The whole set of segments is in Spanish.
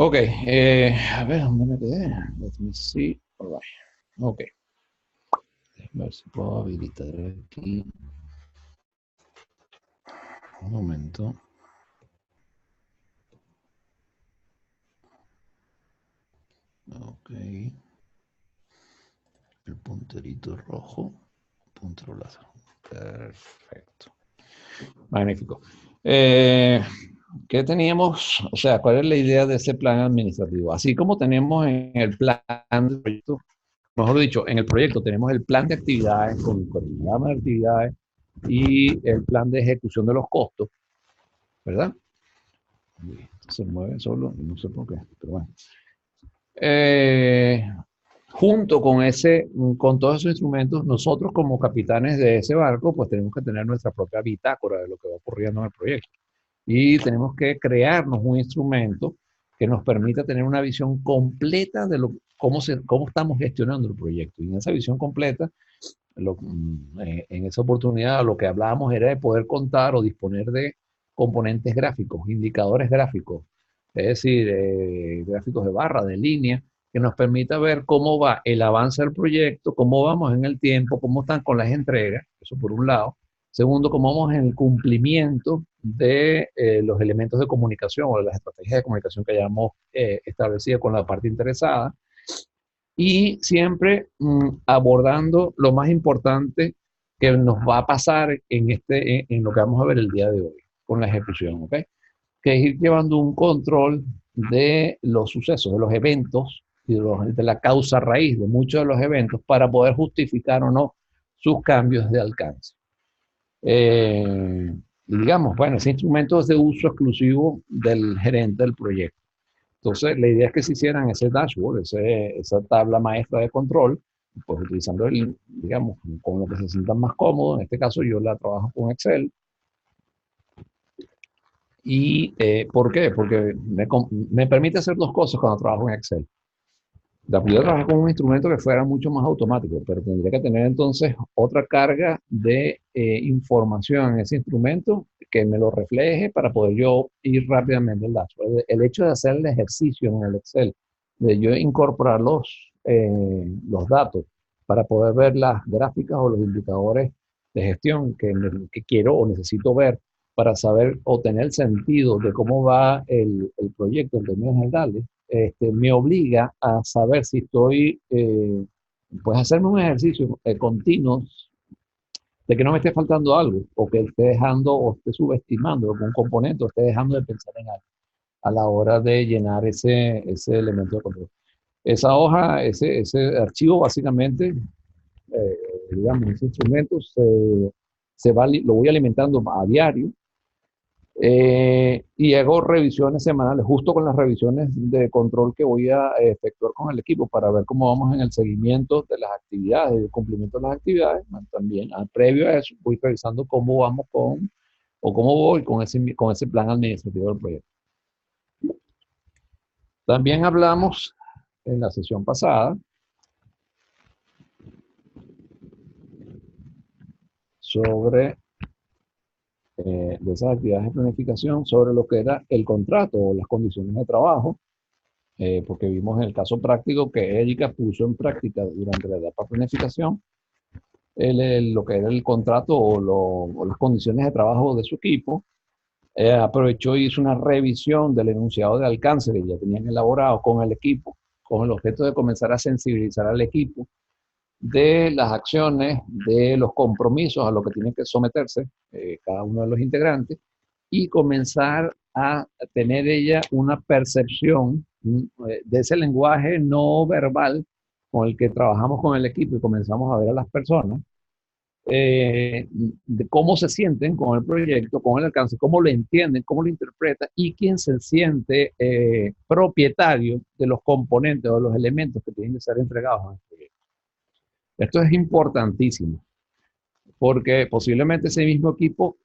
Ok, a ver, ¿dónde me quedé? Let me see. All right. Ok, a ver si puedo habilitar aquí. Un momento. Ok, el punterito rojo, punto láser. Perfecto. Magnífico. Eh, ¿Qué teníamos? O sea, ¿cuál es la idea de ese plan administrativo? Así como tenemos en el plan del proyecto, mejor dicho, en el proyecto tenemos el plan de actividades con el cronograma de actividades y el plan de ejecución de los costos, ¿verdad? Se mueve solo, no sé por qué, pero bueno. Eh, Junto con con todos esos instrumentos, nosotros como capitanes de ese barco, pues tenemos que tener nuestra propia bitácora de lo que va ocurriendo en el proyecto. Y tenemos que crearnos un instrumento que nos permita tener una visión completa de cómo estamos gestionando el proyecto. Y en esa visión completa, en esa oportunidad, lo que hablábamos era de poder contar o disponer de componentes gráficos, indicadores gráficos, es decir, gráficos de barra, de línea, que nos permita ver cómo va el avance del proyecto, cómo vamos en el tiempo, cómo están con las entregas, eso por un lado. Segundo, cómo vamos en el cumplimiento de los elementos de comunicación o de las estrategias de comunicación que hayamos establecido con la parte interesada y siempre abordando lo más importante que nos va a pasar en lo que vamos a ver el día de hoy con la ejecución, ¿ok? Que es ir llevando un control de los sucesos, de los eventos y de la causa raíz de muchos de los eventos para poder justificar o no sus cambios de alcance. Digamos, bueno, ese instrumento es de uso exclusivo del gerente del proyecto. Entonces, la idea es que se hicieran ese dashboard, esa tabla maestra de control, pues utilizando digamos, con lo que se sientan más cómodos. En este caso, yo la trabajo con Excel. ¿Y por qué? Porque me permite hacer dos cosas cuando trabajo en Excel. La podría trabajar con un instrumento que fuera mucho más automático, pero tendría que tener entonces otra carga de información en ese instrumento que me lo refleje para poder yo ir rápidamente al dashboard. El hecho de hacer el ejercicio en el Excel, de yo incorporar los datos para poder ver las gráficas o los indicadores de gestión que quiero o necesito ver para saber o tener el sentido de cómo va el proyecto en términos generales, me obliga a saber si estoy, pues hacerme un ejercicio continuo de que no me esté faltando algo, o que esté dejando o esté subestimando algún componente, o esté dejando de pensar en algo a la hora de llenar ese elemento de control. Esa hoja, ese archivo básicamente, digamos, ese instrumento lo voy alimentando a diario y hago revisiones semanales, justo con las revisiones de control que voy a efectuar con el equipo para ver cómo vamos en el seguimiento de las actividades, el cumplimiento de las actividades. También, previo a eso, voy revisando cómo vamos o cómo voy con ese plan administrativo del proyecto. También hablamos en la sesión pasada sobre de esas actividades de planificación, sobre lo que era el contrato o las condiciones de trabajo, porque vimos en el caso práctico que Erika puso en práctica durante la etapa de planificación lo que era el contrato o las condiciones de trabajo de su equipo. Aprovechó y hizo una revisión del enunciado de alcance que ya tenían elaborado con el equipo, con el objeto de comenzar a sensibilizar al equipo de las acciones, de los compromisos a los que tienen que someterse cada uno de los integrantes y comenzar a tener ella una percepción de ese lenguaje no verbal con el que trabajamos con el equipo y comenzamos a ver a las personas, de cómo se sienten con el proyecto, con el alcance, cómo lo entienden, cómo lo interpretan y quién se siente propietario de los componentes o de los elementos que tienen que ser entregados en el proyecto. Esto es importantísimo porque posiblemente ese mismo equipo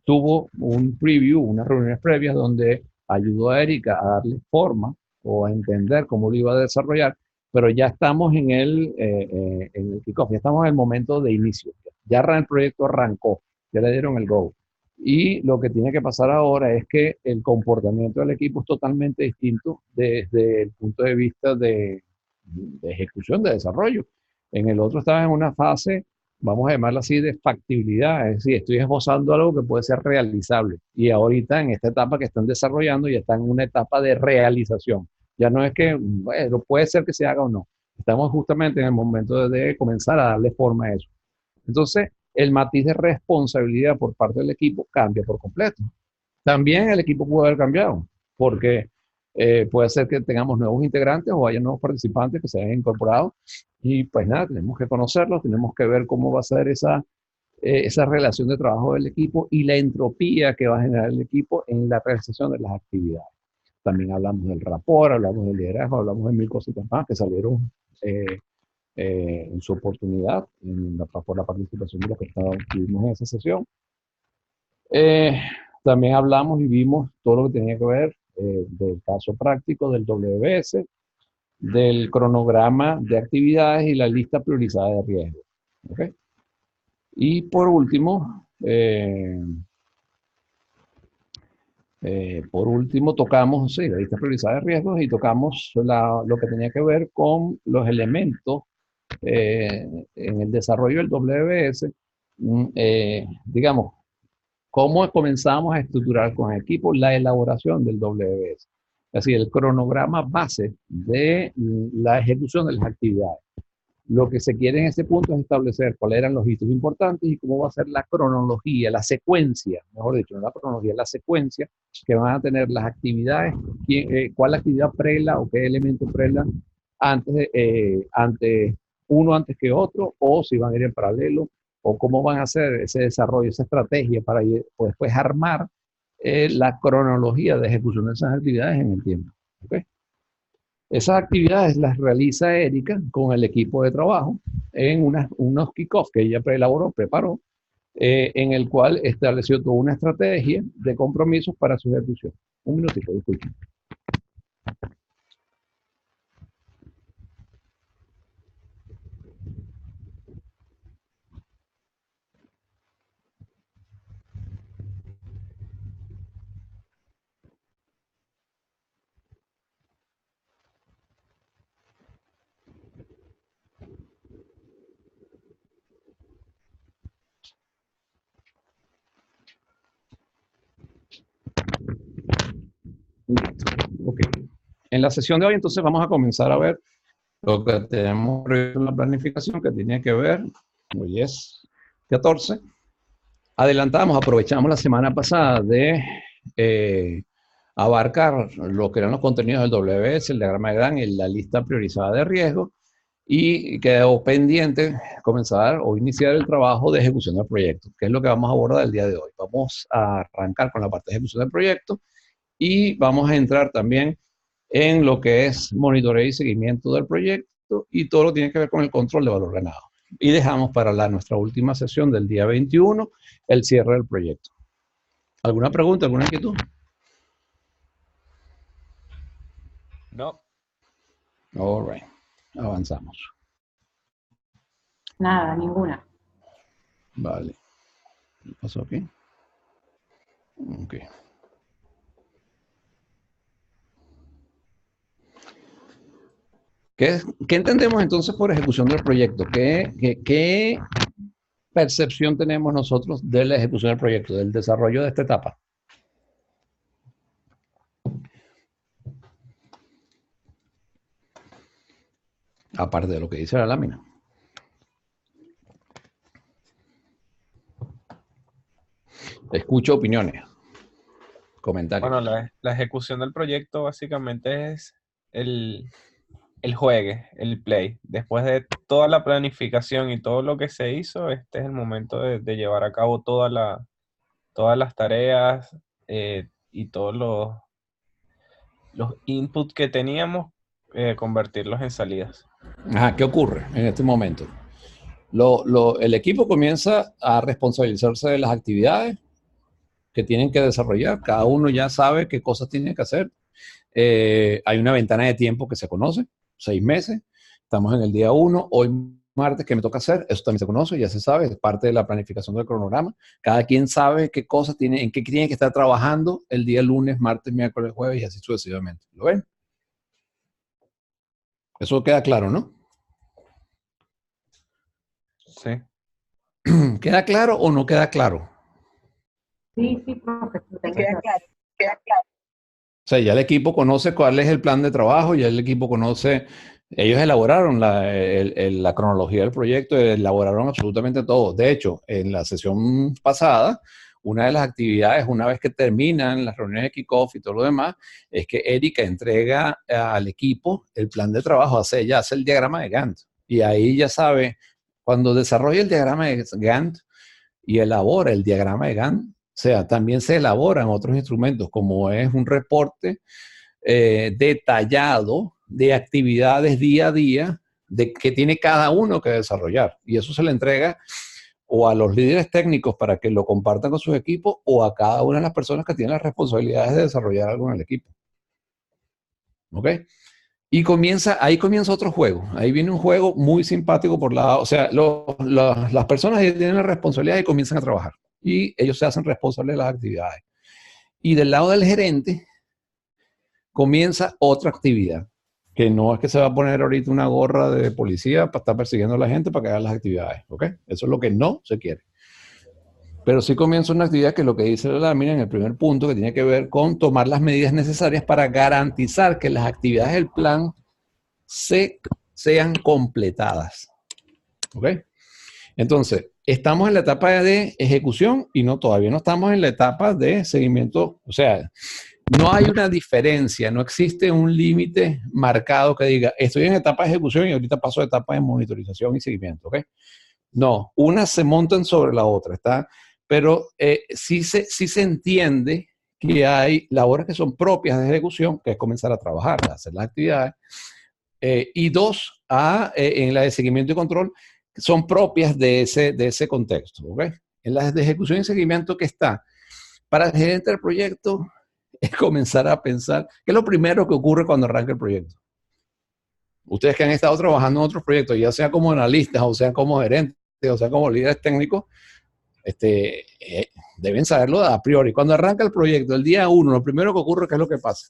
tuvo un preview, unas reuniones previas donde ayudó a Erika a darle forma o a entender cómo lo iba a desarrollar, pero ya estamos en el kickoff, ya estamos en el momento de inicio. Ya el proyecto arrancó, ya le dieron el go. Y lo que tiene que pasar ahora es que el comportamiento del equipo es totalmente distinto desde el punto de vista de ejecución, de desarrollo. En el otro estaba en una fase, vamos a llamarla así, de factibilidad, es decir, estoy esbozando algo que puede ser realizable. Y ahorita en esta etapa que están desarrollando ya están en una etapa de realización. Ya no es que, bueno, puede ser que se haga o no. Estamos justamente en el momento de comenzar a darle forma a eso. Entonces, el matiz de responsabilidad por parte del equipo cambia por completo. También el equipo puede haber cambiado, porque puede ser que tengamos nuevos integrantes o haya nuevos participantes que se hayan incorporado y pues nada, tenemos que conocerlos, tenemos que ver cómo va a ser esa relación de trabajo del equipo y la entropía que va a generar el equipo en la realización de las actividades. También hablamos del rapport, hablamos del liderazgo, hablamos de mil cositas más que salieron eh, en su oportunidad por la participación de los que estuvimos en esa sesión. Eh, También hablamos y vimos todo lo que tenía que ver del caso práctico del WBS, del cronograma de actividades y la lista priorizada de riesgos. ¿Okay? Y por último tocamos sí, la lista priorizada de riesgos y tocamos lo que tenía que ver con los elementos en el desarrollo del WBS, digamos, cómo comenzamos a estructurar con el equipo la elaboración del WBS. Es decir, el cronograma base de la ejecución de las actividades. Lo que se quiere en este punto es establecer cuáles eran los hitos importantes y cómo va a ser la cronología, la secuencia, mejor dicho, no la cronología, la secuencia que van a tener las actividades, cuál actividad prela o qué elemento prela antes uno antes que otro, o si van a ir en paralelo, o cómo van a hacer ese desarrollo, esa estrategia para después armar la cronología de ejecución de esas actividades en el tiempo. ¿Okay? Esas actividades las realiza Erika con el equipo de trabajo en unos kickoffs que ella preparó, en el cual estableció toda una estrategia de compromisos para su ejecución. Un minutito, disculpen. Ok. En la sesión de hoy, entonces, vamos a comenzar a ver lo que tenemos en la planificación, que tiene que ver, hoy es 14. Adelantamos, aprovechamos la semana pasada de abarcar lo que eran los contenidos del WBS, el diagrama de Gantt y la lista priorizada de riesgos, y quedó pendiente comenzar o iniciar el trabajo de ejecución del proyecto, que es lo que vamos a abordar el día de hoy. Vamos a arrancar con la parte de ejecución del proyecto y vamos a entrar también en lo que es monitoreo y seguimiento del proyecto y todo lo que tiene que ver con el control de valor ganado. Y dejamos para nuestra última sesión del día 21 el cierre del proyecto. ¿Alguna pregunta, alguna inquietud? No. All right. Avanzamos. Nada, ninguna. Vale. ¿Qué pasó aquí? Ok. ¿Qué entendemos entonces por ejecución del proyecto? ¿Qué percepción tenemos nosotros de la ejecución del proyecto, del desarrollo de esta etapa? Aparte de lo que dice la lámina. Escucho opiniones, comentarios. Bueno, la ejecución del proyecto básicamente es el juegue, el play. Después de toda la planificación y todo lo que se hizo, este es el momento de llevar a cabo todas las tareas y todos los inputs que teníamos, convertirlos en salidas. Ajá, ¿qué ocurre en este momento? El equipo comienza a responsabilizarse de las actividades que tienen que desarrollar. Cada uno ya sabe qué cosas tiene que hacer. Hay una ventana de tiempo que se conoce, 6 meses. Estamos en el día 1. Hoy martes, ¿qué me toca hacer? Eso también se conoce, ya se sabe, es parte de la planificación del cronograma. Cada quien sabe qué cosas tiene, en qué tiene que estar trabajando el día lunes, martes, miércoles, jueves y así sucesivamente. ¿Lo ven? Eso queda claro, ¿no? Sí. ¿Queda claro o no queda claro? Sí, sí, profe, Sí. queda claro. O sea, ya el equipo conoce cuál es el plan de trabajo, ya el equipo conoce, ellos elaboraron la cronología del proyecto, elaboraron absolutamente todo. De hecho, en la sesión pasada, una de las actividades, una vez que terminan las reuniones de kickoff y todo lo demás, es que Erika entrega al equipo el plan de trabajo, ya hace el diagrama de Gantt. Y ahí ya sabe, cuando desarrolla el diagrama de Gantt y elabora el diagrama de Gantt, o sea, también se elaboran otros instrumentos, como es un reporte detallado de actividades día a día de que tiene cada uno que desarrollar. Y eso se le entrega o a los líderes técnicos para que lo compartan con sus equipos o a cada una de las personas que tienen las responsabilidades de desarrollar algo en el equipo. ¿Ok? Y ahí comienza otro juego. Ahí viene un juego muy simpático por o sea, las personas tienen la responsabilidad y comienzan a trabajar. Y ellos se hacen responsables de las actividades. Y del lado del gerente comienza otra actividad, que no es que se va a poner ahorita una gorra de policía para estar persiguiendo a la gente para que haga las actividades, ¿ok? Eso es lo que no se quiere. Pero sí comienza una actividad que es lo que dice la lámina en el primer punto, que tiene que ver con tomar las medidas necesarias para garantizar que las actividades del plan sean completadas, ¿ok? Entonces, estamos en la etapa de ejecución y todavía no estamos en la etapa de seguimiento. O sea, no hay una diferencia, no existe un límite marcado que diga, estoy en etapa de ejecución y ahorita paso a etapa de monitorización y seguimiento, ¿ok? No, unas se montan sobre la otra, ¿está? Pero sí se entiende que hay labores que son propias de ejecución, que es comenzar a trabajar, a hacer las actividades, y dos, en la de seguimiento y control, son propias de ese contexto, ¿ok? En las de ejecución y seguimiento que está, para el gerente del proyecto, es comenzar a pensar, ¿qué es lo primero que ocurre cuando arranca el proyecto? Ustedes que han estado trabajando en otros proyectos, ya sea como analistas, o sea como gerentes, o sea como líderes técnicos, deben saberlo a priori. Cuando arranca el proyecto, el día uno, lo primero que ocurre, ¿qué es lo que pasa?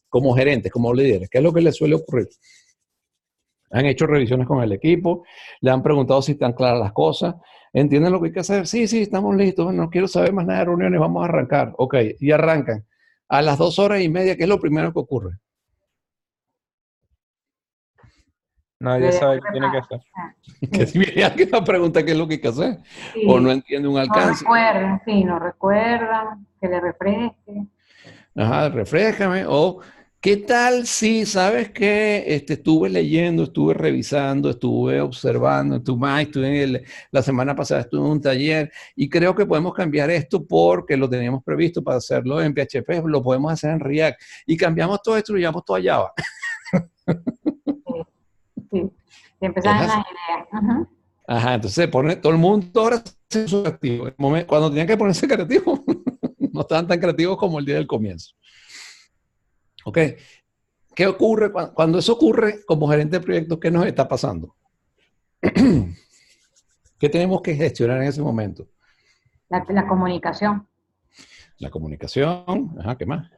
Como gerentes, como líderes, ¿qué es lo que les suele ocurrir? Han hecho revisiones con el equipo, le han preguntado si están claras las cosas, entienden lo que hay que hacer. Sí, estamos listos, bueno, no quiero saber más nada de reuniones, vamos a arrancar. Ok, y arrancan. A las 2 horas y media, ¿qué es lo primero que ocurre? Nadie sabe qué tiene que hacer. Que si viene alguien a preguntar qué es lo que hay que hacer, Sí. o no entiende un alcance. No recuerdan, que le refresque. Ajá, refrescame, o ¿qué tal si sabes que estuve leyendo, estuve revisando, estuve observando, estuve la semana pasada estuve en un taller y creo que podemos cambiar esto porque lo teníamos previsto para hacerlo en PHP, lo podemos hacer en React y cambiamos todo esto y lo llevamos todo a Java. Sí, empezaron las ideas. Ajá. Ajá, entonces se pone todo el mundo ahora se puso creativo. Cuando tenían que ponerse creativos, no estaban tan creativos como el día del comienzo. ¿Ok? ¿Qué ocurre cuando eso ocurre como gerente de proyectos? ¿Qué nos está pasando? ¿Qué tenemos que gestionar en ese momento? La comunicación. La comunicación, ajá, ¿qué más?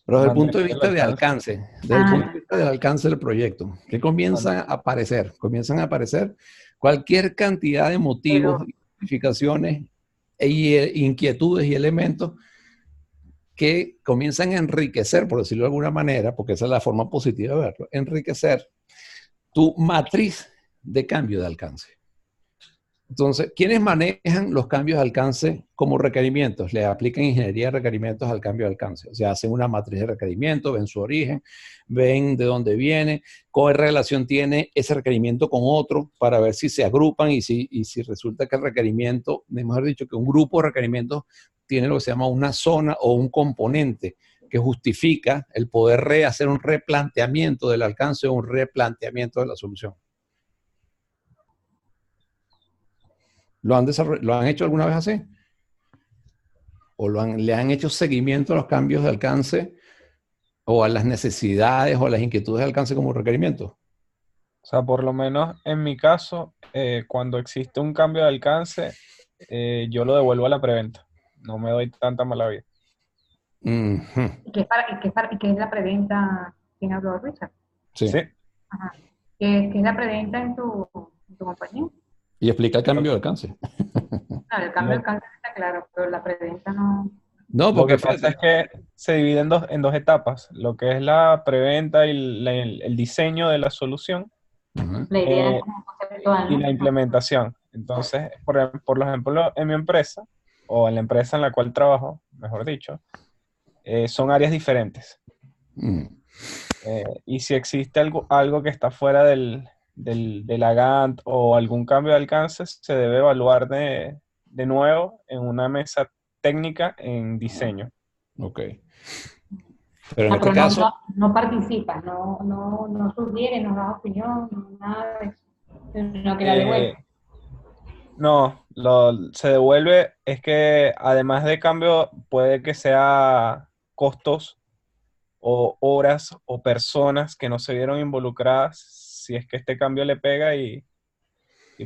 Pero desde el punto de vista de alcance, desde el punto de vista del alcance del proyecto, que comienzan a aparecer cualquier cantidad de motivos, identificaciones e inquietudes y elementos que comienzan a enriquecer, por decirlo de alguna manera, porque esa es la forma positiva de verlo, enriquecer tu matriz de cambio de alcance. Entonces, ¿quiénes manejan los cambios de alcance como requerimientos? Le aplican ingeniería de requerimientos al cambio de alcance. O sea, hacen una matriz de requerimientos, ven su origen, ven de dónde viene, qué relación tiene ese requerimiento con otro para ver si se agrupan y si resulta que el requerimiento, mejor dicho, que un grupo de requerimientos tiene lo que se llama una zona o un componente que justifica el poder hacer un replanteamiento del alcance o un replanteamiento de la solución. ¿Lo han hecho alguna vez así? ¿O le han hecho seguimiento a los cambios de alcance o a las necesidades o a las inquietudes de alcance como requerimiento? sea, por lo menos en mi caso, cuando existe un cambio de alcance, yo lo devuelvo a la preventa. No me doy tanta mala vida. Ujú. ¿Y qué es la preventa? ¿Quién habló, Richard? Sí. Sí, Ajá. ¿Qué es la preventa en tu compañía? Y explica el lo, cambio de alcance. Claro, el cambio de lo- alcance está claro, pero la preventa no. No, lo porque que pasa es fíjate. que se divide en dos etapas, lo que es la preventa y el diseño de la solución Ujú. La idea es eh, como conceptual, y ¿no? la implementación. Entonces, por ejemplo, en mi empresa, o en la empresa en la cual trabajo, mejor dicho, son áreas diferentes. Mm. Y si existe algo que está fuera de la Gantt o algún cambio de alcance, se debe evaluar de nuevo en una mesa técnica en diseño. Ok. Pero en Ah, este pero caso, no participas, no sugieres, no das opinión, nada de eso, sino que la devuelves. Eh, no, se devuelve, es que además de cambio puede que sea costos o horas o personas que no se vieron involucradas si es que este cambio le pega y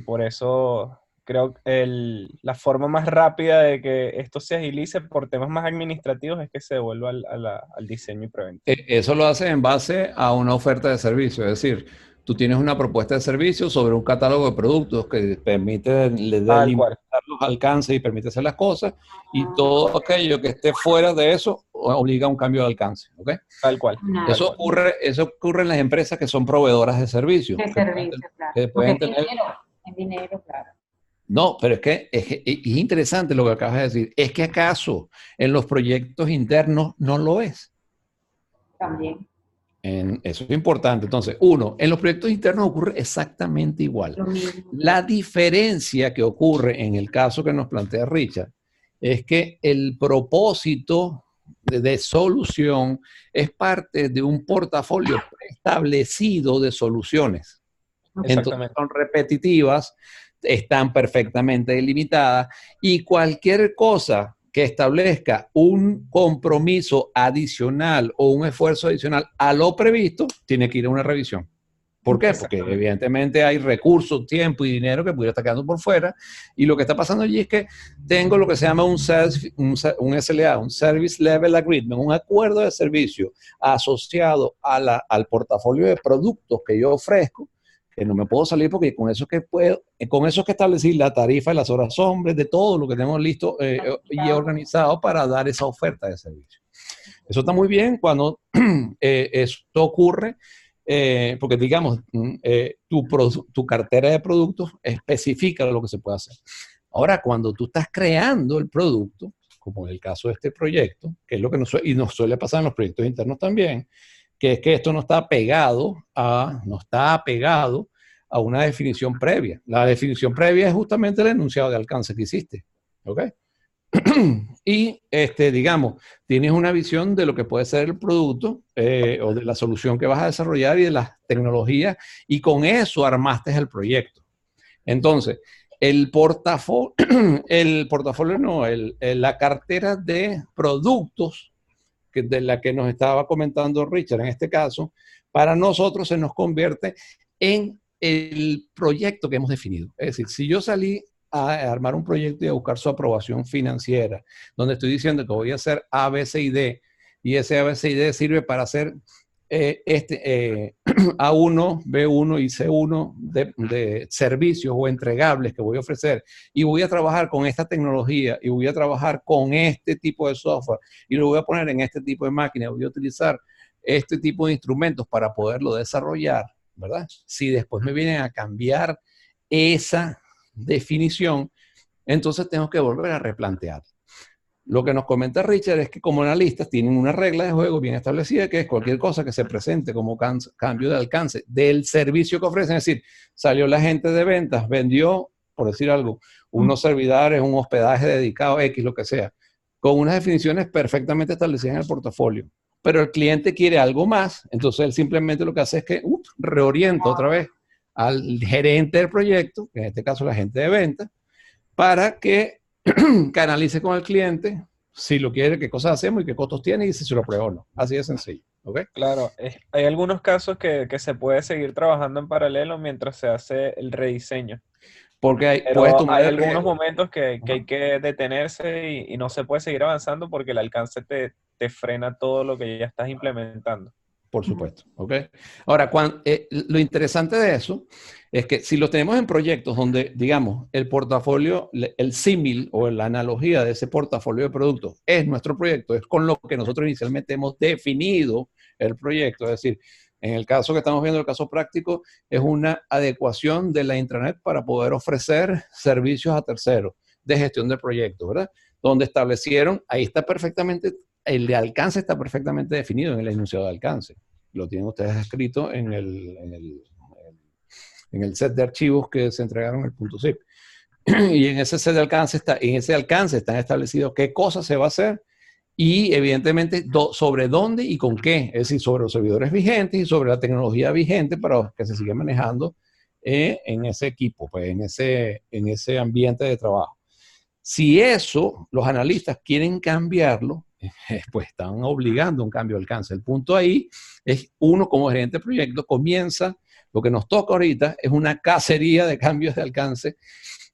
por eso creo que la forma más rápida de que esto se agilice por temas más administrativos es que se devuelva al diseño y preventa. eso lo haces en base a una oferta de servicio. Es decir, tú tienes una propuesta de servicio sobre un catálogo de productos que permite Tal cual, delimitar los alcances y permite hacer las cosas, y todo aquello que esté fuera de eso obliga a un cambio de alcance. ¿Ok? tal cual, tal Nada, cual. Eso ocurre en las empresas que son proveedoras de servicios, de servicio, claro. que Porque pueden tener. es dinero, claro, No, pero es interesante lo que acabas de decir. Es que acaso en los proyectos internos no lo es. también. Eso es importante. Entonces, uno, en los proyectos internos ocurre exactamente igual. Lo mismo, La claro. diferencia que ocurre en el caso que nos plantea Richard es que el propósito de solución es parte de un portafolio preestablecido de soluciones. Entonces Exactamente. son repetitivas, están perfectamente delimitadas, y cualquier cosa que establezca un compromiso adicional o un esfuerzo adicional a lo previsto, tiene que ir a una revisión. ¿Por qué? Porque Exactamente. evidentemente hay recursos, tiempo y dinero que pudiera estar quedando por fuera, y lo que está pasando allí es que tengo lo que se llama un SLA, un Service Level Agreement, un acuerdo de servicio asociado al portafolio de productos que yo ofrezco, que no me puedo salir porque con eso que puedo, con eso que establecer la tarifa y las horas hombres, de todo lo que tenemos listo y organizado para dar esa oferta de servicio. Eso está muy bien cuando esto ocurre, porque digamos, tu cartera de productos especifica lo que se puede hacer. Ahora, cuando tú estás creando el producto, como en el caso de este proyecto, que es lo que nos suele pasar en los proyectos internos también, que es que esto no está apegado a una definición previa. La definición previa es justamente el enunciado de alcance que hiciste. ¿Ok? Y, digamos, tienes una visión de lo que puede ser el producto o de la solución que vas a desarrollar y de las tecnologías, y con eso armaste el proyecto. Entonces, el portafolio no, la cartera de productos de la que nos estaba comentando Richard en este caso, para nosotros se nos convierte en el proyecto que hemos definido. Es decir, si yo salí a armar un proyecto y a buscar su aprobación financiera, donde estoy diciendo que voy a hacer A, B, C y D, y ese A, B, C y D sirve para hacer A1, B1 y C1 de servicios o entregables que voy a ofrecer, y voy a trabajar con esta tecnología y voy a trabajar con este tipo de software y lo voy a poner en este tipo de máquina, voy a utilizar este tipo de instrumentos para poderlo desarrollar, ¿verdad? Si después me vienen a cambiar esa definición, entonces tengo que volver a replantear. Lo que nos comenta Richard es que como analistas tienen una regla de juego bien establecida, que es cualquier cosa que se presente como cambio de alcance del servicio que ofrecen. Es decir, salió la gente de ventas, vendió, por decir algo, unos servidores, un hospedaje dedicado, X, lo que sea, con unas definiciones perfectamente establecidas en el portafolio. Pero el cliente quiere algo más, entonces él simplemente lo que hace es que reorienta otra vez al gerente del proyecto, que en este caso la gente de ventas, para que canalice con el cliente si lo quiere, qué cosas hacemos y qué costos tiene y si se lo prueba o no. Así de sencillo. ¿Ok? Claro, hay algunos casos que se puede seguir trabajando en paralelo mientras se hace el rediseño, Porque puedes pero tomar hay el algunos riesgo. momentos que Ajá. hay que detenerse y no se puede seguir avanzando porque el alcance te frena todo lo que ya estás implementando. Por supuesto, ¿ok? Ahora, lo interesante de eso es que si lo tenemos en proyectos donde, digamos, el portafolio, el símil o la analogía de ese portafolio de productos es nuestro proyecto, es con lo que nosotros inicialmente hemos definido el proyecto. Es decir, en el caso que estamos viendo, el caso práctico, es una adecuación de la intranet para poder ofrecer servicios a terceros de gestión de proyectos, ¿verdad? Donde establecieron, ahí está perfectamente, el de alcance está perfectamente definido en el enunciado de alcance. Lo tienen ustedes escrito en el set de archivos que se entregaron en el punto zip. Y en ese set de alcance en ese alcance están establecidos qué cosas se va a hacer y evidentemente sobre dónde y con qué, es decir, sobre los servidores vigentes y sobre la tecnología vigente para que se siga manejando en ese equipo, pues en ese ambiente de trabajo. Si eso, los analistas quieren cambiarlo, pues están obligando un cambio de alcance. El punto ahí es uno como gerente de proyecto comienza, lo que nos toca ahorita es una cacería de cambios de alcance,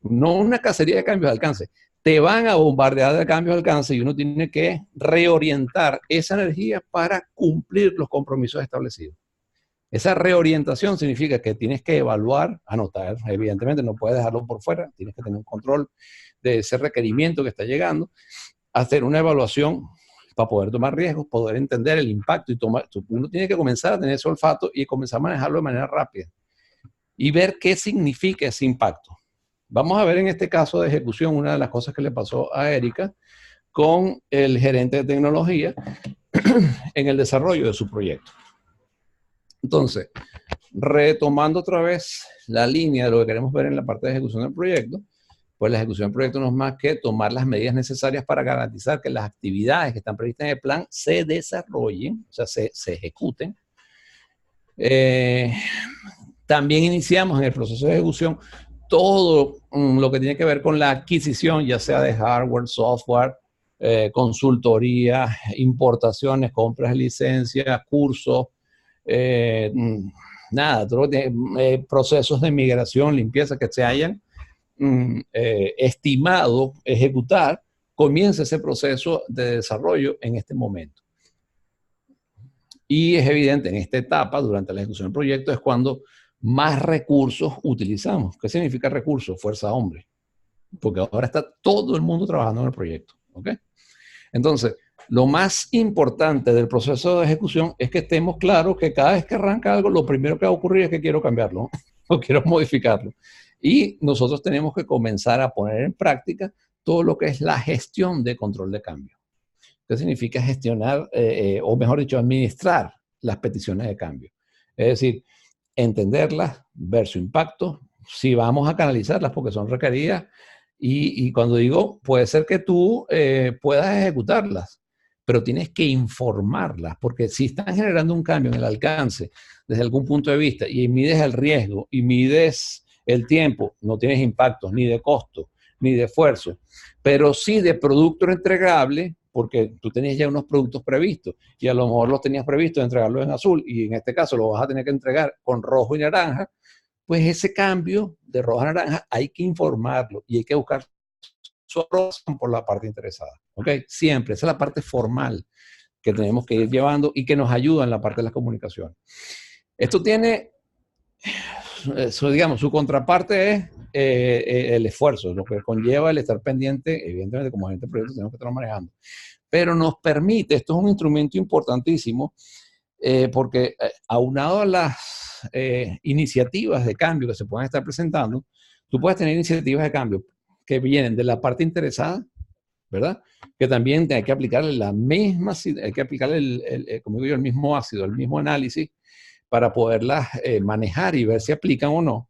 no una cacería de cambios de alcance. Te van a bombardear de cambios de alcance y uno tiene que reorientar esa energía para cumplir los compromisos establecidos. Esa reorientación significa que tienes que evaluar, anotar, evidentemente no puedes dejarlo por fuera, tienes que tener un control de ese requerimiento que está llegando, hacer una evaluación para poder tomar riesgos, poder entender el impacto y uno tiene que comenzar a tener ese olfato y comenzar a manejarlo de manera rápida y ver qué significa ese impacto. Vamos a ver en este caso de ejecución una de las cosas que le pasó a Erika con el gerente de tecnología en el desarrollo de su proyecto. Entonces, retomando otra vez la línea de lo que queremos ver en la parte de ejecución del proyecto, pues la ejecución del proyecto no es más que tomar las medidas necesarias para garantizar que las actividades que están previstas en el plan se desarrollen, o sea, se ejecuten. También iniciamos en el proceso de ejecución todo lo que tiene que ver con la adquisición, ya sea de hardware, software, consultoría, importaciones, compras de licencias, cursos, nada, todo, procesos de migración, limpieza que se hayan estimado ejecutar, comienza ese proceso de desarrollo en este momento. Y es evidente, en esta etapa, durante la ejecución del proyecto, es cuando más recursos utilizamos. ¿Qué significa recursos? Fuerza hombre. Porque ahora está todo el mundo trabajando en el proyecto. ¿Ok? Entonces, lo más importante del proceso de ejecución es que estemos claros que cada vez que arranca algo, lo primero que va a ocurrir es que quiero cambiarlo o quiero modificarlo. Y nosotros tenemos que comenzar a poner en práctica todo lo que es la gestión de control de cambio. ¿Qué significa gestionar, o mejor dicho, administrar las peticiones de cambio? Es decir, entenderlas, ver su impacto, si vamos a canalizarlas porque son requeridas. Y cuando digo, puede ser que tú puedas ejecutarlas, pero tienes que informarlas, porque si están generando un cambio en el alcance desde algún punto de vista y mides el riesgo y mides el tiempo, no tienes impactos ni de costo ni de esfuerzo, pero sí de producto entregable, porque tú tenías ya unos productos previstos y a lo mejor los tenías previstos entregarlos en azul y en este caso lo vas a tener que entregar con rojo y naranja, pues ese cambio de rojo a naranja hay que informarlo y hay que buscar su razón por la parte interesada. ¿Ok? Siempre, esa es la parte formal que tenemos que ir llevando y que nos ayuda en la parte de las comunicaciones. Esto tiene, digamos, su contraparte es el esfuerzo, lo que conlleva el estar pendiente, evidentemente como agente de proyecto tenemos que estar manejando, pero nos permite, esto es un instrumento importantísimo, porque aunado a las iniciativas de cambio que se pueden estar presentando, tú puedes tener iniciativas de cambio que vienen de la parte interesada, ¿verdad? Que también hay que aplicarle la misma, hay que aplicarle, como digo yo, el mismo ácido, el mismo análisis para poderlas manejar y ver si aplican o no.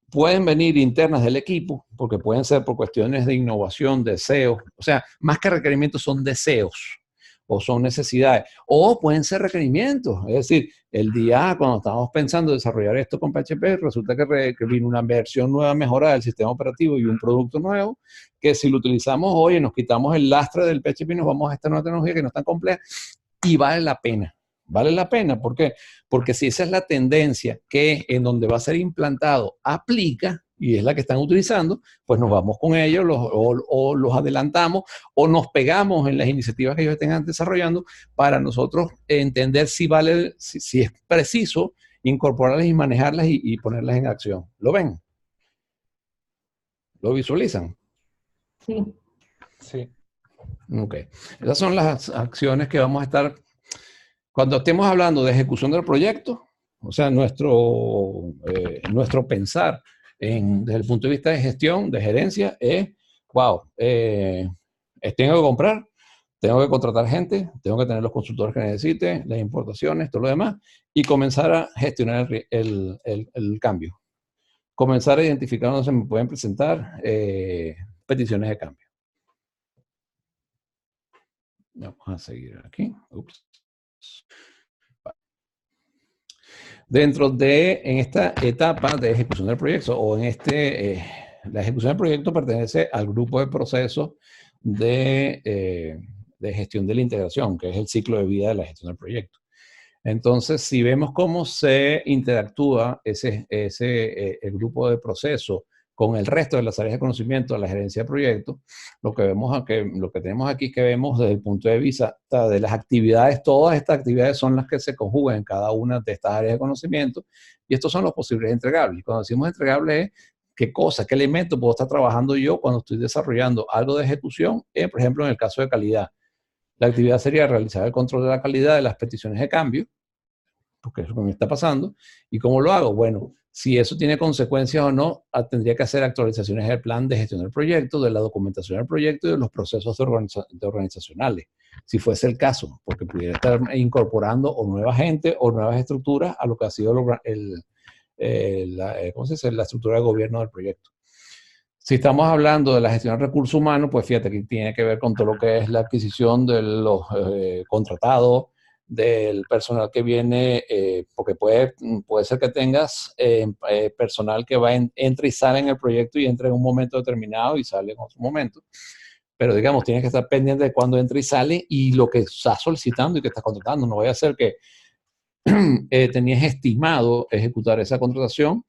Pueden venir internas del equipo, porque pueden ser por cuestiones de innovación, deseos, o sea, más que requerimientos son deseos o son necesidades, o pueden ser requerimientos, es decir, el día cuando estábamos pensando desarrollar esto con PHP, resulta que vino una versión nueva mejorada del sistema operativo y un producto nuevo, que si lo utilizamos hoy y nos quitamos el lastre del PHP, nos vamos a esta nueva tecnología que no es tan compleja y vale la pena. ¿Vale la pena? ¿Por qué? Porque si esa es la tendencia que en donde va a ser implantado aplica y es la que están utilizando, pues nos vamos con ellos o los adelantamos o nos pegamos en las iniciativas que ellos estén desarrollando para nosotros entender si vale, si es preciso incorporarlas y manejarlas y ponerlas en acción. ¿Lo ven? ¿Lo visualizan? Sí. Sí. Ok. Esas son las acciones que vamos a estar, cuando estemos hablando de ejecución del proyecto, o sea, nuestro pensar desde el punto de vista de gestión, de gerencia, es, wow, tengo que comprar, tengo que contratar gente, tengo que tener los consultores que necesite, las importaciones, todo lo demás, y comenzar a gestionar el cambio. Comenzar a identificar dónde se me pueden presentar peticiones de cambio. Vamos a seguir aquí. Ups. Dentro de, en esta etapa de ejecución del proyecto o la ejecución del proyecto pertenece al grupo de procesos de gestión de la integración, que es el ciclo de vida de la gestión del proyecto. Entonces, si vemos cómo se interactúa el grupo de procesos con el resto de las áreas de conocimiento de la gerencia de proyectos, lo que tenemos aquí es que vemos desde el punto de vista de las actividades, todas estas actividades son las que se conjugan en cada una de estas áreas de conocimiento y estos son los posibles entregables. Cuando decimos entregables es qué cosa, qué elemento puedo estar trabajando yo cuando estoy desarrollando algo de ejecución, por ejemplo, en el caso de calidad. La actividad sería realizar el control de la calidad de las peticiones de cambio, porque es lo que me está pasando. ¿Y cómo lo hago? Bueno, si eso tiene consecuencias o no, tendría que hacer actualizaciones del plan de gestión del proyecto, de la documentación del proyecto y de los procesos organizacionales, si fuese el caso, porque pudiera estar incorporando o nueva gente o nuevas estructuras a lo que ha sido ¿cómo se dice? La estructura de gobierno del proyecto. Si estamos hablando de la gestión de recursos humanos, pues fíjate que tiene que ver con todo lo que es la adquisición de los contratados, del personal que viene, porque puede ser que tengas personal que entra y sale en el proyecto y entra en un momento determinado y sale en otro momento. Pero digamos, tienes que estar pendiente de cuándo entra y sale y lo que estás solicitando y que estás contratando. No vaya a ser que tenías estimado ejecutar esa contratación.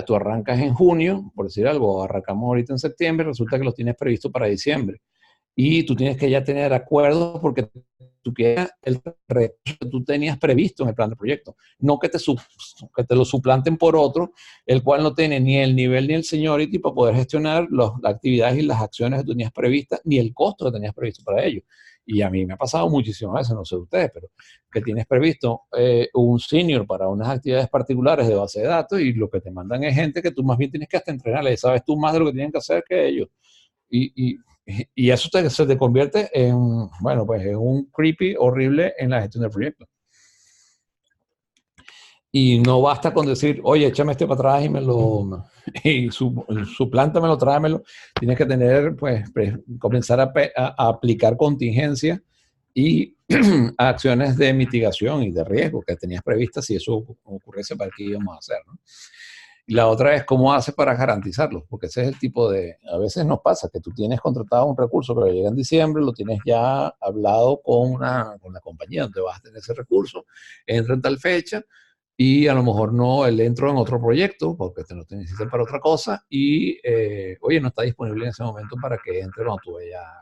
Tú arrancas en junio, por decir algo, arrancamos ahorita en septiembre, resulta que los tienes previsto para diciembre. Y tú tienes que ya tener acuerdos porque tú quieres el recurso que tú tenías previsto en el plan de proyecto. No que te lo suplanten por otro, el cual no tiene ni el nivel ni el seniority para poder gestionar las actividades y las acciones que tú tenías previstas, ni el costo que tenías previsto para ello. Y a mí me ha pasado muchísimas veces, no sé de ustedes, pero que tienes previsto un senior para unas actividades particulares de base de datos y lo que te mandan es gente que tú más bien tienes que hasta entrenarle, sabes tú más de lo que tienen que hacer que ellos. Y eso se te convierte en, bueno, pues en un creepy horrible en la gestión del proyecto. Y no basta con decir, oye, échame este para atrás y suplántamelo, tráemelo. Tienes que tener, pues, comenzar a aplicar contingencia y acciones de mitigación y de riesgo que tenías previstas si eso ocurriese para qué íbamos a hacer, ¿no? Y la otra es cómo haces para garantizarlo, porque ese es el tipo de, a veces nos pasa que tú tienes contratado un recurso que llega en diciembre, lo tienes ya hablado con la compañía donde vas a tener ese recurso, entra en tal fecha y a lo mejor no, él entró en otro proyecto porque te lo necesitan para otra cosa y, oye, no está disponible en ese momento para que entre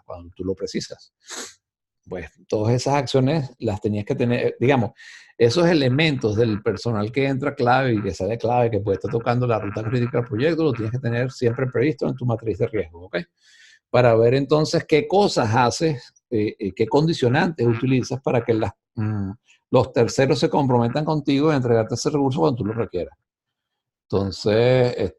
cuando tú lo precisas. Pues todas esas acciones las tenías que tener, digamos, esos elementos del personal que entra clave y que sale clave, que puede estar tocando la ruta crítica del proyecto, lo tienes que tener siempre previsto en tu matriz de riesgo, ¿ok? Para ver entonces qué cosas haces, qué condicionantes utilizas para que los terceros se comprometan contigo a entregarte ese recurso cuando tú lo requieras. Entonces,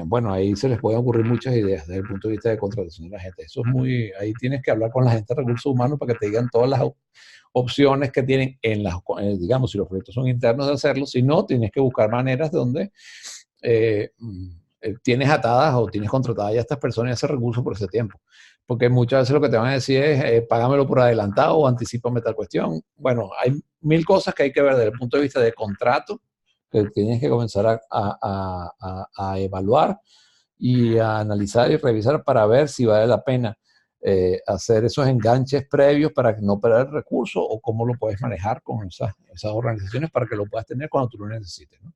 bueno, ahí se les pueden ocurrir muchas ideas desde el punto de vista de contratación de la gente. Eso es ahí tienes que hablar con la gente de recursos humanos para que te digan todas las opciones que tienen digamos, si los proyectos son internos de hacerlo. Si no, tienes que buscar maneras donde tienes atadas o tienes contratadas ya estas personas y ese recurso por ese tiempo. Porque muchas veces lo que te van a decir es, págamelo por adelantado o anticípame tal cuestión. Bueno, hay mil cosas que hay que ver desde el punto de vista de contrato, que tienes que comenzar a evaluar y a analizar y revisar para ver si vale la pena hacer esos enganches previos para no perder el recurso, o cómo lo puedes manejar con esas organizaciones para que lo puedas tener cuando tú lo necesites, ¿no?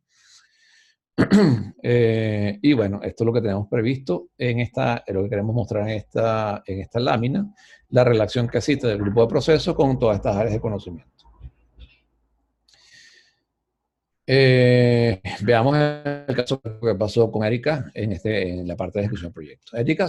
Y bueno, esto es lo que tenemos previsto lo que queremos mostrar en esta lámina, la relación que existe del grupo de procesos con todas estas áreas de conocimiento. Veamos el caso que pasó con Erika en la parte de ejecución de proyectos. Erika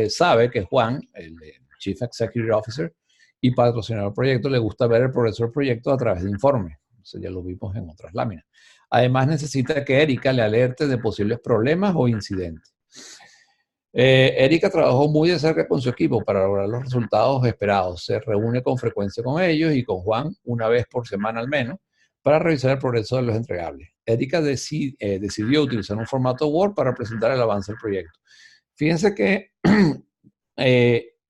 sabe que Juan, el Chief Executive Officer y patrocinador del proyecto, le gusta ver el progreso del proyecto a través de informes. Eso ya lo vimos en otras láminas. Además, necesita que Erika le alerte de posibles problemas o incidentes. Erika trabajó muy de cerca con su equipo para lograr los resultados esperados. Se reúne con frecuencia con ellos y con Juan una vez por semana al menos para revisar el progreso de los entregables. Erika decidió utilizar un formato Word para presentar el avance del proyecto. Fíjense que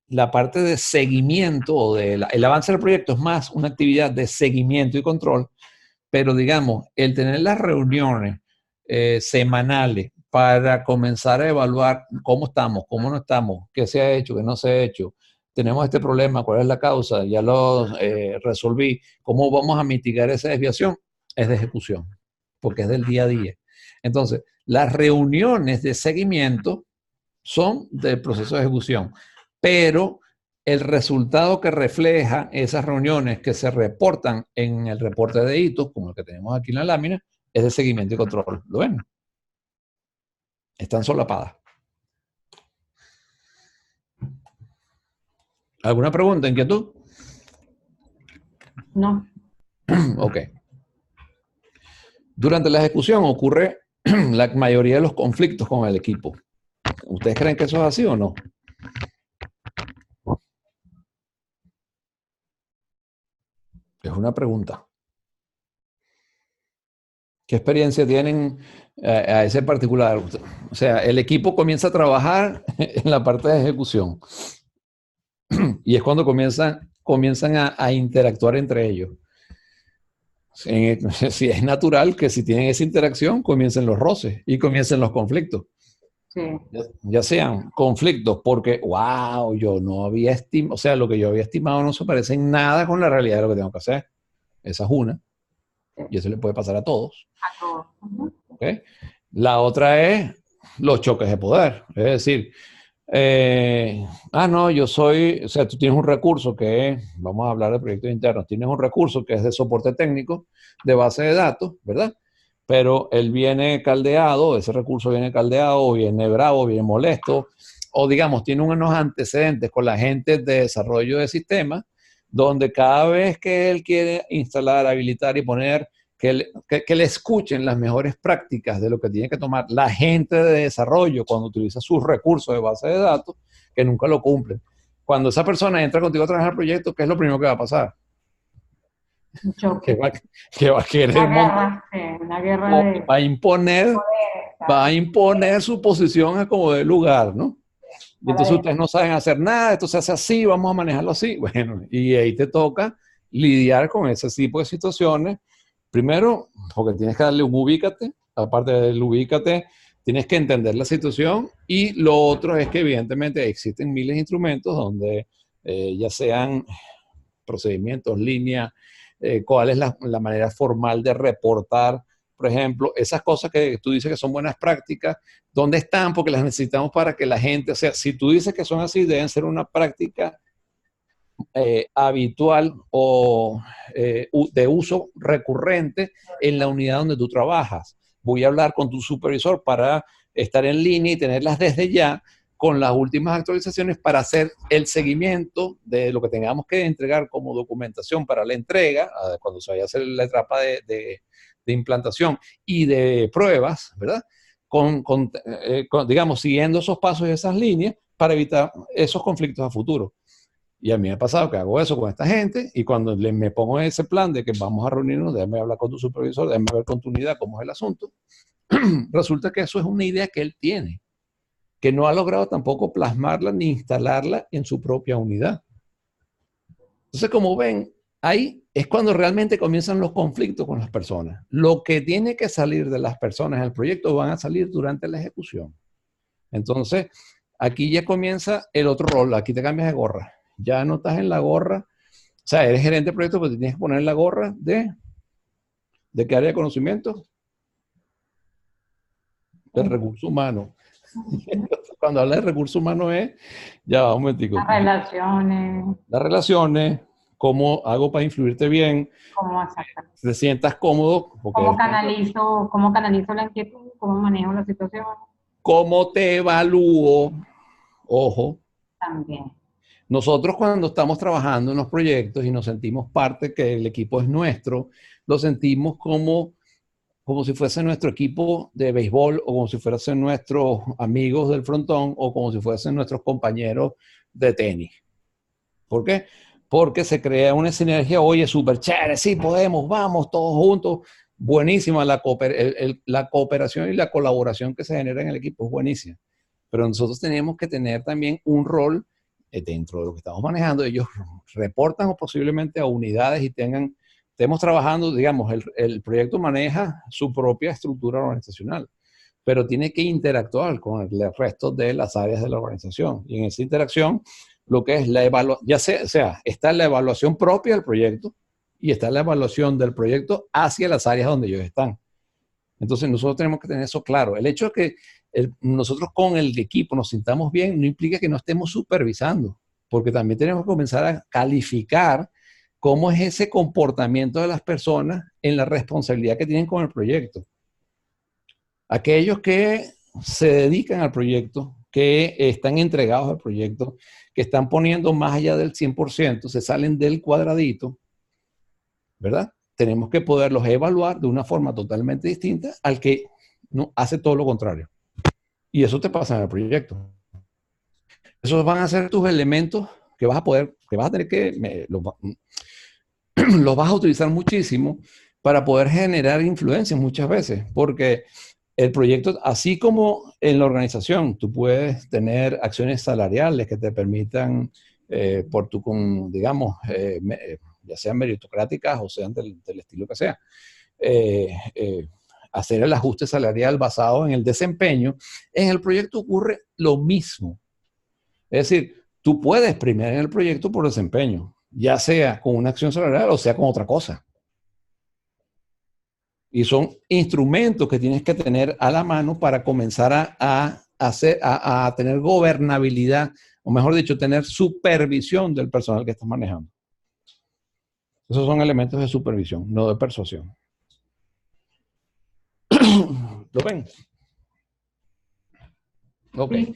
la parte de seguimiento o el avance del proyecto es más una actividad de seguimiento y control, pero digamos, el tener las reuniones semanales para comenzar a evaluar cómo estamos, cómo no estamos, qué se ha hecho, qué no se ha hecho, tenemos este problema, cuál es la causa, ya lo resolví, cómo vamos a mitigar esa desviación, es de ejecución, porque es del día a día. Entonces, las reuniones de seguimiento son del proceso de ejecución, pero el resultado que refleja esas reuniones que se reportan en el reporte de hitos, como el que tenemos aquí en la lámina, es de seguimiento y control. ¿Lo ven? Están solapadas. ¿Alguna pregunta, inquietud? No. Ok. Durante la ejecución ocurre la mayoría de los conflictos con el equipo. ¿Ustedes creen que eso es así o no? Es una pregunta. ¿Qué experiencia tienen a ese particular? O sea, el equipo comienza a trabajar en la parte de ejecución. Y es cuando comienzan a interactuar entre ellos. Si es natural que si tienen esa interacción, comiencen los roces y comiencen los conflictos. Sí. Ya sean conflictos porque, wow, yo no había estimado, o sea, lo que yo había estimado no se parece en nada con la realidad de lo que tengo que hacer. Esa es una. Y eso le puede pasar a todos. A todos. ¿Okay? La otra es los choques de poder. Es decir, no, yo soy, o sea, tú tienes un recurso que es, vamos a hablar de proyectos internos, tienes un recurso que es de soporte técnico, de base de datos, ¿verdad? Pero él viene caldeado, ese recurso viene caldeado, viene bravo, viene molesto, o digamos, tiene unos antecedentes con la gente de desarrollo de sistemas, donde cada vez que él quiere instalar, habilitar y poner, que le escuchen las mejores prácticas de lo que tiene que tomar la gente de desarrollo cuando utiliza sus recursos de base de datos, que nunca lo cumplen. Cuando esa persona entra contigo a trabajar el proyecto, ¿qué es lo primero que va a pasar? Un choque. Que va a querer una guerra de va a imponer su posición a como de lugar, ¿no? Y entonces ustedes no saben hacer nada, esto se hace así, vamos a manejarlo así. Bueno, y ahí te toca lidiar con ese tipo de situaciones. Primero, porque tienes que darle un ubícate, aparte del ubícate, tienes que entender la situación, y lo otro es que evidentemente existen miles de instrumentos donde ya sean procedimientos, líneas, cuál es la manera formal de reportar, por ejemplo, esas cosas que tú dices que son buenas prácticas, ¿dónde están? Porque las necesitamos para que la gente, o sea, si tú dices que son así, deben ser una práctica habitual o de uso recurrente en la unidad donde tú trabajas. Voy a hablar con tu supervisor para estar en línea y tenerlas desde ya con las últimas actualizaciones para hacer el seguimiento de lo que tengamos que entregar como documentación para la entrega, cuando se vaya a hacer la etapa de implantación y de pruebas, ¿verdad? Digamos, siguiendo esos pasos y esas líneas para evitar esos conflictos a futuro. Y a mí me ha pasado que hago eso con esta gente, y cuando me pongo en ese plan de que vamos a reunirnos, déjame hablar con tu supervisor, déjame ver con tu unidad cómo es el asunto, resulta que eso es una idea que él tiene, que no ha logrado tampoco plasmarla ni instalarla en su propia unidad. Entonces, como ven, ahí es cuando realmente comienzan los conflictos con las personas. Lo que tiene que salir de las personas en el proyecto van a salir durante la ejecución. Entonces, aquí ya comienza el otro rol, aquí te cambias de gorra. Ya no estás en la gorra, o sea, eres gerente de proyecto, pero te tienes que poner la gorra ¿de qué área de conocimiento? Del recurso humano. Cuando habla de recursos humanos ya va un momentico, Las relaciones, las relaciones, cómo hago para influirte bien, cómo exactamente. te sientas cómodo, porque Cómo canalizo la inquietud, cómo manejo la situación cómo te evalúo, ojo. también. Nosotros cuando estamos trabajando en los proyectos y nos sentimos parte, que el equipo es nuestro, lo sentimos como si fuese nuestro equipo de béisbol o como si fuesen nuestros amigos del frontón o como si fuesen nuestros compañeros de tenis. ¿Por qué? Porque se crea una sinergia, oye, súper chévere, sí podemos, vamos todos juntos. Buenísima la cooperación y la colaboración que se genera en el equipo, es buenísima. Pero nosotros tenemos que tener también un rol dentro de lo que estamos manejando. Ellos reportan o posiblemente a unidades y estemos trabajando, digamos, el proyecto maneja su propia estructura organizacional, pero tiene que interactuar con el resto de las áreas de la organización. Y en esa interacción, lo que es la evaluación, o sea, está la evaluación propia del proyecto y está la evaluación del proyecto hacia las áreas donde ellos están. Entonces nosotros tenemos que tener eso claro. El hecho de que nosotros con el equipo nos sintamos bien no implica que no estemos supervisando, porque también tenemos que comenzar a calificar cómo es ese comportamiento de las personas en la responsabilidad que tienen con el proyecto. Aquellos que se dedican al proyecto, que están entregados al proyecto, que están poniendo más allá del 100%, se salen del cuadradito, ¿verdad? Tenemos que poderlos evaluar de una forma totalmente distinta al que no hace todo lo contrario. Y eso te pasa en el proyecto. Esos van a ser tus elementos que vas a tener que, los vas a utilizar muchísimo para poder generar influencias muchas veces, porque el proyecto, así como en la organización, tú puedes tener acciones salariales que te permitan, digamos, ya sean meritocráticas o sean del estilo que sea, hacer el ajuste salarial basado en el desempeño. En el proyecto ocurre lo mismo. Es decir, tú puedes premiar en el proyecto por desempeño, ya sea con una acción salarial o sea con otra cosa. Y son instrumentos que tienes que tener a la mano para comenzar a tener gobernabilidad, o mejor dicho, tener supervisión del personal que estás manejando. Esos son elementos de supervisión, no de persuasión. ¿Lo ven? Ok. Sí.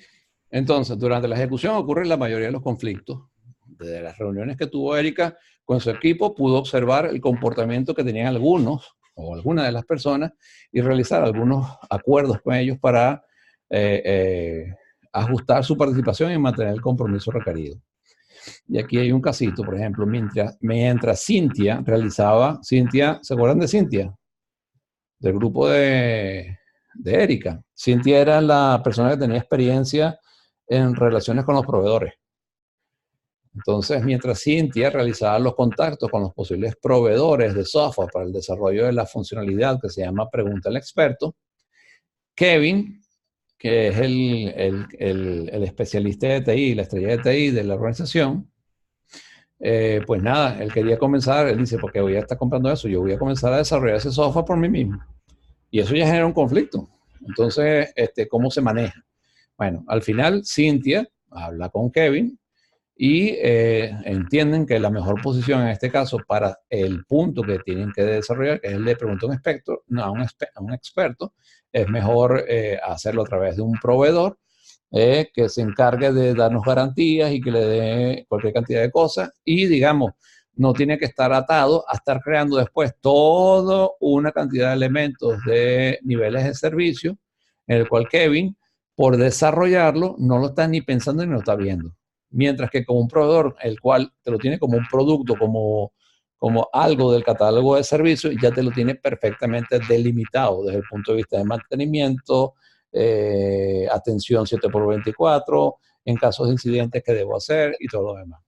Entonces, durante la ejecución ocurren la mayoría de los conflictos. Desde las reuniones que tuvo Erika con su equipo, pudo observar el comportamiento que tenían algunos o algunas de las personas y realizar algunos acuerdos con ellos para ajustar su participación y mantener el compromiso requerido. Y aquí hay un casito, por ejemplo, mientras Cintia realizaba, ¿se acuerdan de Cintia? Del grupo de Erika. Cintia era la persona que tenía experiencia en relaciones con los proveedores. Entonces, mientras Cintia realizaba los contactos con los posibles proveedores de software para el desarrollo de la funcionalidad que se llama Pregunta al Experto, Kevin, que es el especialista de TI, la estrella de TI de la organización, pues nada, él quería comenzar, él dice, porque voy a estar comprando eso, yo voy a comenzar a desarrollar ese software por mí mismo. Y eso ya genera un conflicto. Entonces, ¿cómo se maneja? Bueno, al final, Cintia habla con Kevin y entienden que la mejor posición en este caso para el punto que tienen que desarrollar, que es el de preguntar a un experto, es mejor hacerlo a través de un proveedor que se encargue de darnos garantías y que le dé cualquier cantidad de cosas y, digamos, no tiene que estar atado a estar creando después toda una cantidad de elementos de niveles de servicio en el cual Kevin, por desarrollarlo, no lo está ni pensando ni lo está viendo. Mientras que con un proveedor, el cual te lo tiene como un producto, como algo del catálogo de servicios, ya te lo tiene perfectamente delimitado desde el punto de vista de mantenimiento, atención 7x24, en casos de incidentes que debo hacer y todo lo demás.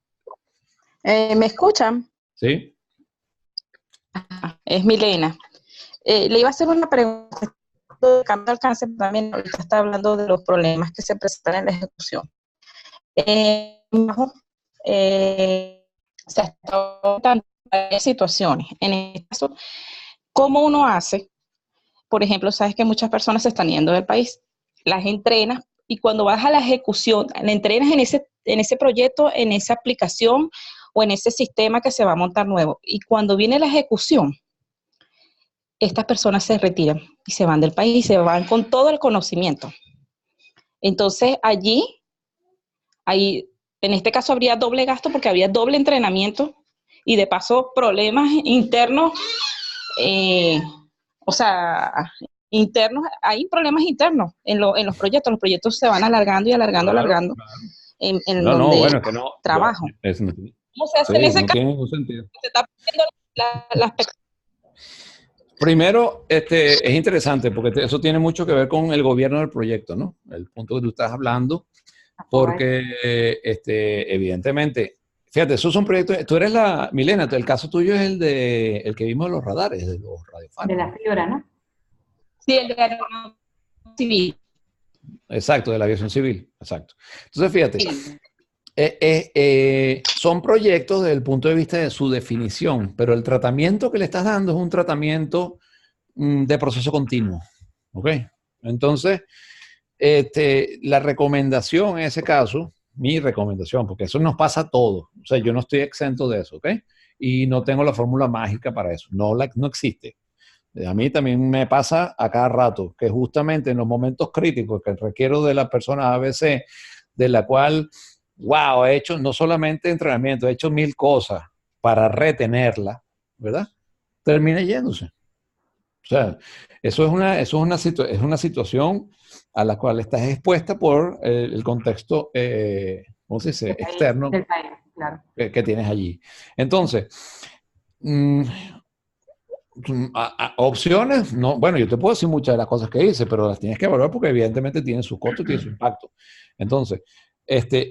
¿Me escuchan? ¿Sí? Es Milena. Le iba a hacer una pregunta. de cambio de alcance, también ahorita está hablando de los problemas que se presentan en la ejecución. Bajo, se están dando varias situaciones. En este caso, ¿cómo uno hace? Por ejemplo, sabes que muchas personas se están yendo del país, las entrenas y cuando vas a la ejecución, la entrenas en ese proyecto, en esa aplicación o en ese sistema que se va a montar nuevo. Y cuando viene la ejecución, estas personas se retiran y se van del país y se van con todo el conocimiento. Entonces, ahí, en este caso habría doble gasto porque había doble entrenamiento y de paso problemas internos, o sea, internos, hay problemas internos en los proyectos se van alargando y alargando, Claro, alargando claro. en No, no, donde bueno, que no. trabajo. ¿Cómo se hace en Sí, ese no caso? tiene ningún sentido. Se está poniendo las Primero, es interesante porque eso tiene mucho que ver con el gobierno del proyecto, ¿no? El punto que tú estás hablando, porque evidentemente, fíjate, esos son proyectos, tú eres Milena, el caso tuyo es el que vimos de los radares, de los radiofaros. De la fibra, ¿no? Sí, el de aeronáutica civil. Exacto, de la aviación civil, exacto. Entonces, fíjate, son proyectos desde el punto de vista de su definición, pero el tratamiento que le estás dando es un tratamiento de proceso continuo, ¿ok? Entonces, la recomendación en ese caso, mi recomendación, porque eso nos pasa a todos, o sea, yo no estoy exento de eso, ¿ok? Y no tengo la fórmula mágica para eso, no existe. A mí también me pasa a cada rato que justamente en los momentos críticos que requiero de la persona ABC, de la cual, wow, he hecho no solamente entrenamiento, he hecho 1000 cosas para retenerla, ¿verdad? Termina yéndose. O sea, es una situación a la cual estás expuesta por el contexto, ¿cómo se dice? Externo Del país, claro. que tienes allí. Entonces, mm, opciones, no, bueno, yo te puedo decir muchas de las cosas que hice, pero las tienes que evaluar porque evidentemente tienen su costo y tienen su impacto. Entonces,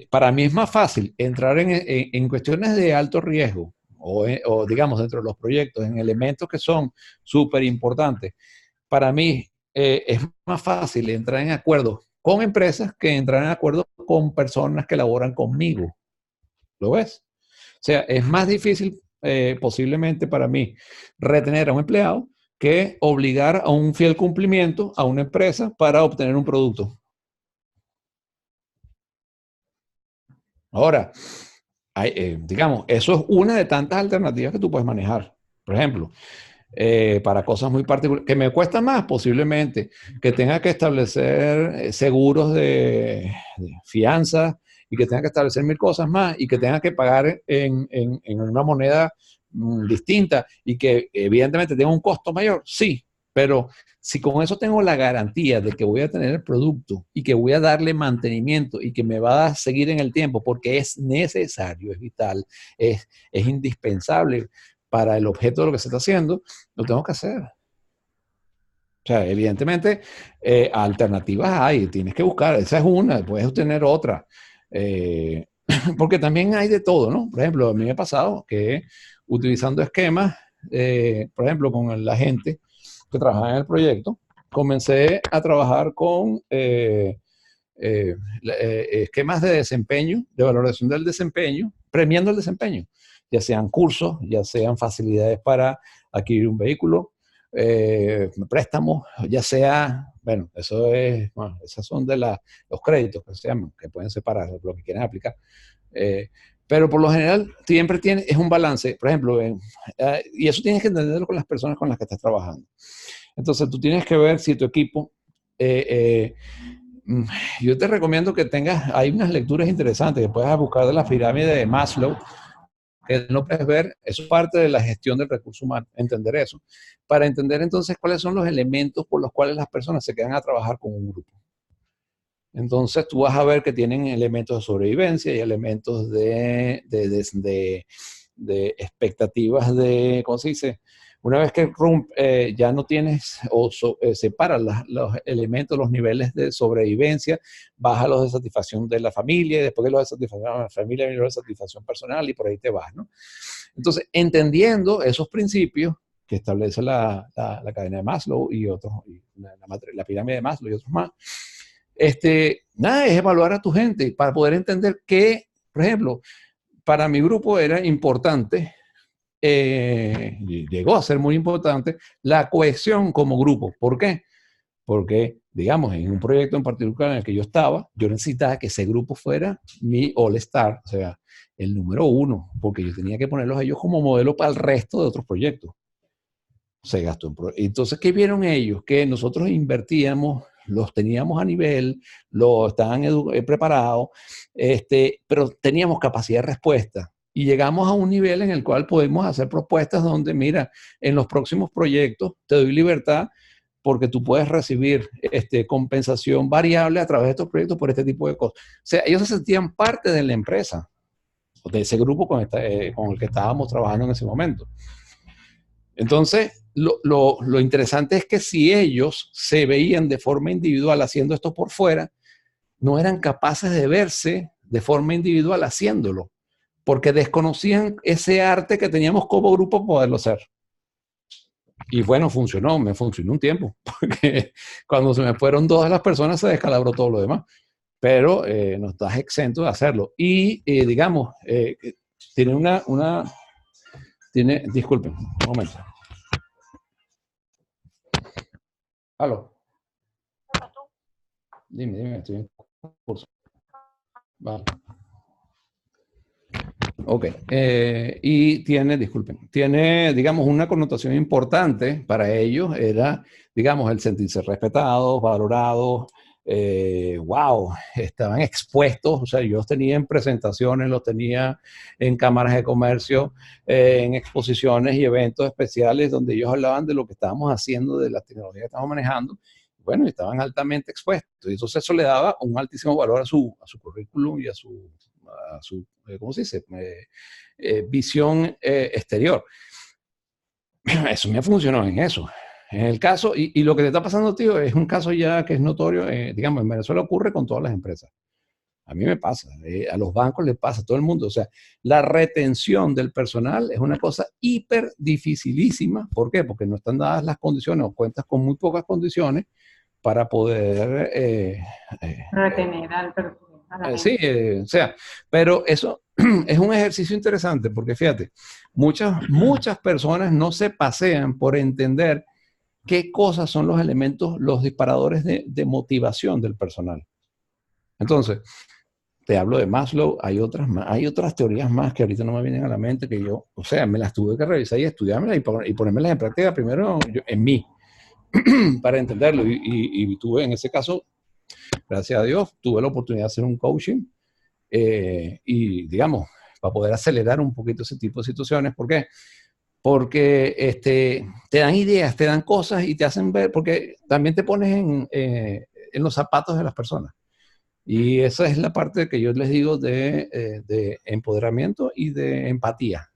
para mí es más fácil entrar en cuestiones de alto riesgo o digamos dentro de los proyectos, en elementos que son súper importantes. Para mí es más fácil entrar en acuerdos con empresas que entrar en acuerdos con personas que laboran conmigo. ¿Lo ves? O sea, es más difícil posiblemente para mí retener a un empleado que obligar a un fiel cumplimiento a una empresa para obtener un producto. Ahora, digamos, eso es una de tantas alternativas que tú puedes manejar. Por ejemplo, para cosas muy particulares, que me cuesta más posiblemente, que tenga que establecer seguros de fianza y que tenga que establecer 1000 cosas más y que tenga que pagar en una moneda distinta y que evidentemente tenga un costo mayor, sí, pero si con eso tengo la garantía de que voy a tener el producto y que voy a darle mantenimiento y que me va a seguir en el tiempo porque es necesario, es vital, es indispensable para el objeto de lo que se está haciendo, lo tengo que hacer. O sea, evidentemente, alternativas hay, tienes que buscar, esa es una, puedes tener otra. Porque también hay de todo, ¿no? Por ejemplo, a mí me ha pasado que utilizando esquemas, por ejemplo, con la gente que trabajaba en el proyecto, comencé a trabajar con esquemas de desempeño, de valoración del desempeño, premiando el desempeño, ya sean cursos, ya sean facilidades para adquirir un vehículo, préstamos, ya sea, bueno, esas son de los créditos que se llaman, que pueden separar lo que quieren aplicar. Pero por lo general siempre es un balance, por ejemplo, y eso tienes que entenderlo con las personas con las que estás trabajando. Entonces tú tienes que ver si tu equipo, yo te recomiendo que hay unas lecturas interesantes que puedas buscar de la pirámide de Maslow, que no puedes ver, eso es parte de la gestión del recurso humano, entender eso, para entender entonces cuáles son los elementos por los cuales las personas se quedan a trabajar con un grupo. Entonces tú vas a ver que tienen elementos de sobrevivencia y elementos de expectativas de, ¿cómo se dice? Una vez que ya no tienes o separas los elementos, los niveles de sobrevivencia, baja los de satisfacción de la familia, y después de los de satisfacción de la familia viene los de satisfacción personal y por ahí te vas, ¿no? Entonces, entendiendo esos principios, que establece la cadena de Maslow y otros, y la pirámide de Maslow y otros más. Nada, es evaluar a tu gente para poder entender que, por ejemplo, para mi grupo era importante, llegó a ser muy importante, la cohesión como grupo. ¿Por qué? Porque, digamos, en un proyecto en particular en el que yo estaba, yo necesitaba que ese grupo fuera mi all-star, o sea, el número uno, porque yo tenía que ponerlos a ellos como modelo para el resto de otros proyectos. Se gastó entonces, ¿qué vieron ellos? Que nosotros invertíamos, los teníamos a nivel, los estaban preparados, pero teníamos capacidad de respuesta. Y llegamos a un nivel en el cual podemos hacer propuestas donde, mira, en los próximos proyectos te doy libertad porque tú puedes recibir compensación variable a través de estos proyectos por este tipo de cosas. O sea, ellos se sentían parte de la empresa, de ese grupo con el que estábamos trabajando en ese momento. Entonces, lo interesante es que si ellos se veían de forma individual haciendo esto por fuera, no eran capaces de verse de forma individual haciéndolo, porque desconocían ese arte que teníamos como grupo poderlo hacer. Y bueno, me funcionó un tiempo, porque cuando se me fueron todas las personas se descalabró todo lo demás, pero no estás exento de hacerlo. Y digamos, tiene disculpen, un momento. Aló. Dime, estoy en curso. Vale. Ok. Y tiene, digamos, una connotación importante para ellos, era, digamos, el sentirse respetados, valorados, wow, estaban expuestos, o sea, yo los tenía en presentaciones, los tenía en cámaras de comercio, en exposiciones y eventos especiales donde ellos hablaban de lo que estábamos haciendo, de la tecnología que estábamos manejando. Bueno, estaban altamente expuestos. Y entonces eso le daba un altísimo valor a su currículum y a su ¿cómo se dice? Visión exterior. Eso me funcionó en eso. En el caso, y lo que te está pasando, tío, es un caso ya que es notorio, digamos, en Venezuela ocurre con todas las empresas. A mí me pasa, a los bancos les pasa, a todo el mundo. O sea, la retención del personal es una cosa hiper dificilísima. ¿Por qué? Porque no están dadas las condiciones o cuentas con muy pocas condiciones para poder retener al personal. Sí, o sea, pero eso es un ejercicio interesante porque fíjate, muchas personas no se pasean por entender qué cosas son los elementos, los disparadores de motivación del personal. Entonces, te hablo de Maslow, hay otras teorías más que ahorita no me vienen a la mente que yo, o sea, me las tuve que revisar y estudiármelas y ponérmelas en práctica primero en mí, para entenderlo. Y tuve, en ese caso, gracias a Dios, tuve la oportunidad de hacer un coaching y, digamos, para poder acelerar un poquito ese tipo de situaciones. ¿Por qué? Porque te dan ideas, te dan cosas y te hacen ver, porque también te pones en los zapatos de las personas. Y esa es la parte que yo les digo de empoderamiento y de empatía,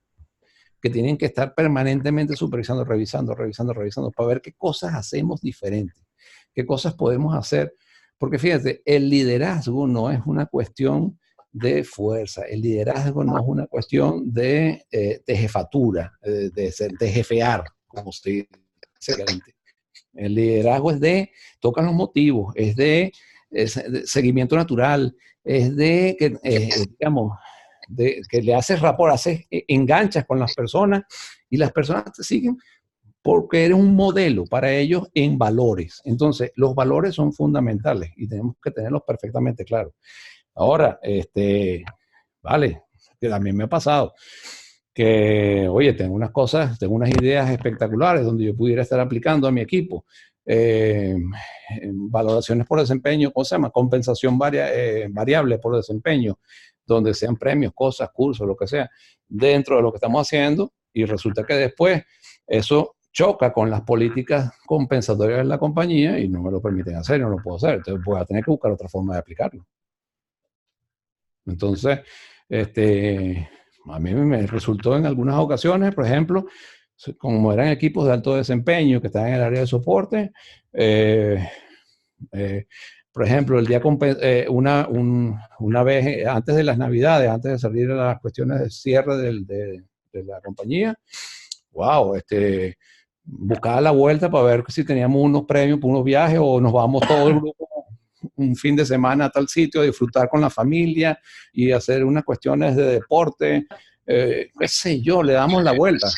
que tienen que estar permanentemente supervisando, revisando, para ver qué cosas hacemos diferentes, qué cosas podemos hacer. Porque fíjate, el liderazgo no es una cuestión de fuerza, el liderazgo no es una cuestión de jefatura, de jefear, como se dice. El liderazgo es de, tocan los motivos, es de seguimiento natural, es de que, digamos, que le haces rapport, enganchas con las personas y las personas te siguen porque eres un modelo para ellos en valores. Entonces, los valores son fundamentales y tenemos que tenerlos perfectamente claros. Ahora, vale, que también me ha pasado que, oye, tengo unas ideas espectaculares donde yo pudiera estar aplicando a mi equipo. Valoraciones por desempeño, ¿cómo se llama? Compensación variable por desempeño, donde sean premios, cosas, cursos, lo que sea, dentro de lo que estamos haciendo, y resulta que después eso choca con las políticas compensatorias de la compañía y no me lo permiten hacer, no lo puedo hacer. Entonces voy a tener que buscar otra forma de aplicarlo. Entonces, a mí me resultó en algunas ocasiones, por ejemplo, como eran equipos de alto desempeño que estaban en el área de soporte, por ejemplo, el día una vez antes de las Navidades, antes de salir a las cuestiones de cierre de la compañía, wow, buscaba la vuelta para ver si teníamos unos premios por unos viajes o nos vamos todo el grupo un fin de semana a tal sitio a disfrutar con la familia y hacer unas cuestiones de deporte, qué sé yo, le damos la vuelta.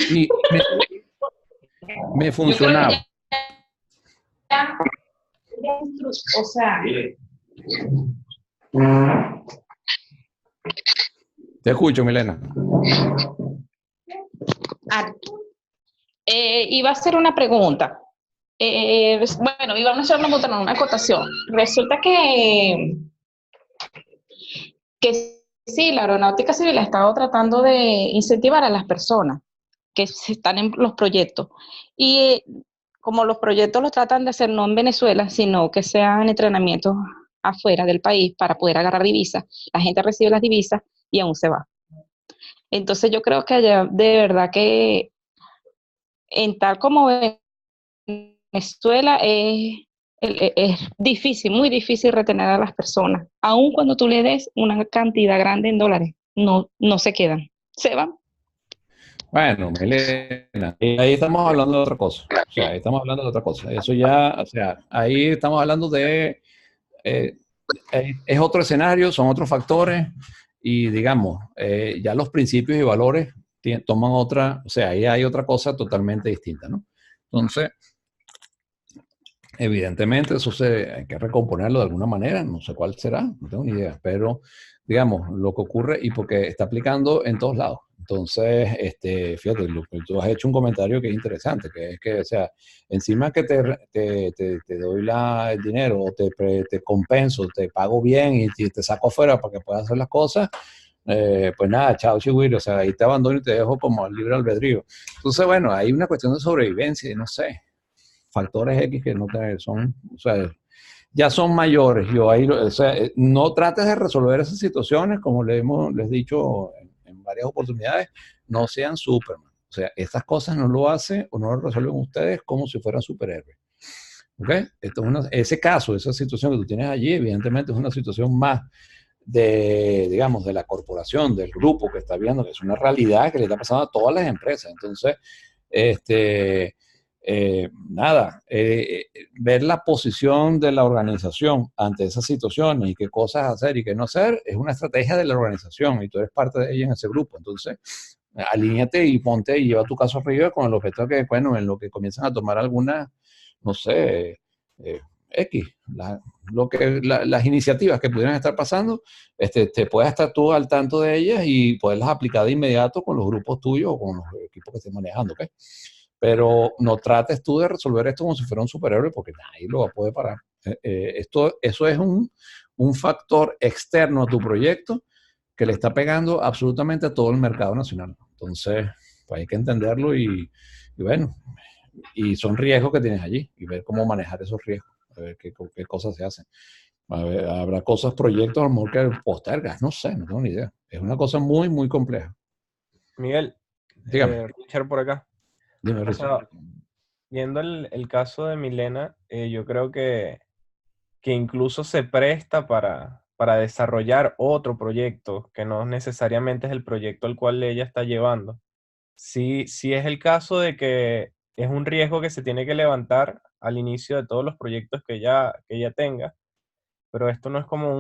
Y me funcionaba. O sea, Te escucho, Milena. Iba a hacer una pregunta. Bueno, iba a hacer una pregunta, no, una acotación. Resulta que sí, la aeronáutica civil ha estado tratando de incentivar a las personas que están en los proyectos. Y como los proyectos los tratan de hacer no en Venezuela, sino que sean entrenamientos afuera del país para poder agarrar divisas, la gente recibe las divisas y aún se va. Entonces yo creo que allá de verdad que en tal como Venezuela es difícil, muy difícil retener a las personas. Aun cuando tú le des una cantidad grande en dólares, no se quedan, se van. Bueno, Milena, ahí estamos hablando de otra cosa. O sea, ahí estamos hablando de otra cosa. Eso ya, o sea, ahí estamos hablando de, es otro escenario, son otros factores y digamos, ya los principios y valores toman otra, o sea, ahí hay otra cosa totalmente distinta, ¿no? Entonces, evidentemente eso hay que recomponerlo de alguna manera, no sé cuál será, no tengo ni idea, pero digamos, lo que ocurre y porque está aplicando en todos lados. Entonces, fíjate, tú has hecho un comentario que es interesante, que es que, o sea, encima que te doy el dinero, o te compenso, te pago bien y te saco afuera para que puedas hacer las cosas, pues nada, chao, chihuahua, o sea, ahí te abandono y te dejo como al libre albedrío. Entonces, bueno, hay una cuestión de sobrevivencia y no sé, factores X que no son, o sea, ya son mayores. O sea, no trates de resolver esas situaciones, como les he dicho en varias oportunidades, no sean Superman. O sea, estas cosas no lo hacen o no lo resuelven ustedes como si fueran superhéroes. ¿Ok? Ese caso, esa situación que tú tienes allí, evidentemente es una situación más digamos, de la corporación, del grupo que está viendo, que es una realidad que le está pasando a todas las empresas. Entonces, nada, ver la posición de la organización ante esas situaciones y qué cosas hacer y qué no hacer es una estrategia de la organización y tú eres parte de ella en ese grupo. Entonces, alíñate y ponte y lleva tu caso arriba con el objeto que, bueno, en lo que comienzan a tomar algunas, no sé, X, las iniciativas que pudieran estar pasando, te puedes estar tú al tanto de ellas y poderlas aplicar de inmediato con los grupos tuyos o con los equipos que estés manejando, ¿ok? Pero no trates tú de resolver esto como si fuera un superhéroe porque nadie lo va a poder parar. Eso es un factor externo a tu proyecto que le está pegando absolutamente a todo el mercado nacional. Entonces, pues hay que entenderlo y bueno, y son riesgos que tienes allí y ver cómo manejar esos riesgos, a ver qué cosas se hacen. A ver, habrá cosas, proyectos a lo mejor que postergas, no sé, no tengo ni idea. Es una cosa muy, muy compleja. Miguel, Richard por acá. Dime, O Richard. sea, viendo el caso de Milena, yo creo que incluso se presta para desarrollar otro proyecto, que no necesariamente es el proyecto al cual ella está llevando. Sí, sí es el caso de que es un riesgo que se tiene que levantar al inicio de todos los proyectos que ella tenga, pero esto no es como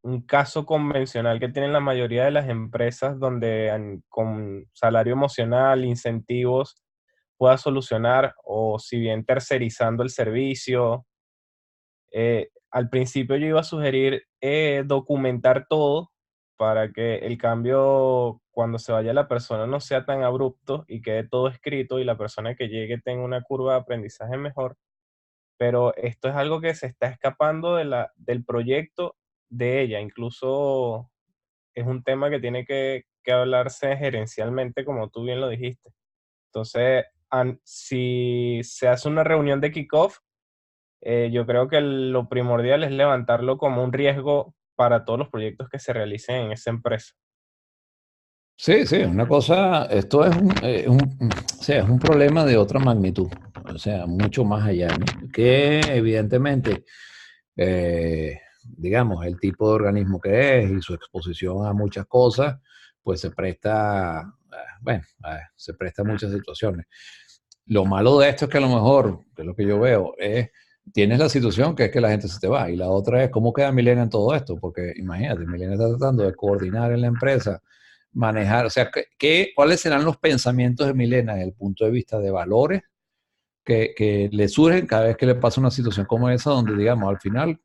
un caso convencional que tienen la mayoría de las empresas donde con salario emocional, incentivos, pueda solucionar, o si bien tercerizando el servicio. Al principio yo iba a sugerir documentar todo para que el cambio cuando se vaya la persona no sea tan abrupto y quede todo escrito y la persona que llegue tenga una curva de aprendizaje mejor. Pero esto es algo que se está escapando del proyecto de ella. Incluso es un tema que tiene que hablarse gerencialmente, como tú bien lo dijiste. Entonces, si se hace una reunión de kickoff, yo creo que lo primordial es levantarlo como un riesgo para todos los proyectos que se realicen en esa empresa. Sí, sí, una cosa, esto o sea, es un problema de otra magnitud, o sea, mucho más allá, ¿no? Que evidentemente, digamos, el tipo de organismo que es y su exposición a muchas cosas, pues se presta bueno, se presta a muchas situaciones. Lo malo de esto es que a lo mejor, que es lo que yo veo, es, tienes la situación que es que la gente se te va, y la otra es cómo queda Milena en todo esto, porque imagínate, Milena está tratando de coordinar en la empresa, manejar, o sea, ¿cuáles serán los pensamientos de Milena desde el punto de vista de valores que le surgen cada vez que le pasa una situación como esa, donde, digamos, al final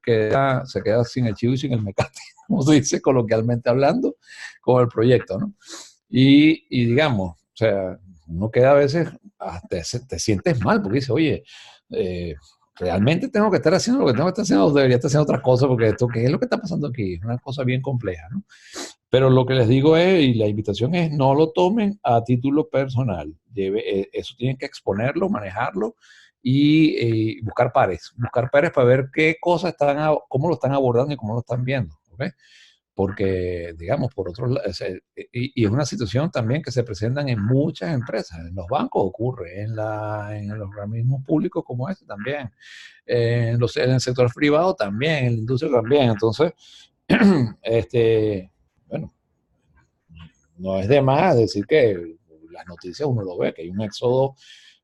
se queda sin el chivo y sin el mecate, como se dice coloquialmente hablando, con el proyecto, ¿no? Y digamos, o sea, uno queda a veces, te sientes mal, porque dice, oye, realmente tengo que estar haciendo lo que tengo que estar haciendo, o debería estar haciendo otras cosas, porque esto, ¿qué es lo que está pasando aquí? Es una cosa bien compleja, ¿no? Pero lo que les digo es, y la invitación es, no lo tomen a título personal. Eso tienen que exponerlo, manejarlo y buscar pares. Buscar pares para ver qué cosas cómo lo están abordando y cómo lo están viendo. ¿Okay? Porque, digamos, por otro lado, y es una situación también que se presenta en muchas empresas. En los bancos ocurre, en los organismos públicos como este también, en el sector privado también, en la industria también. Entonces, bueno, no es de más decir que las noticias uno lo ve, que hay un éxodo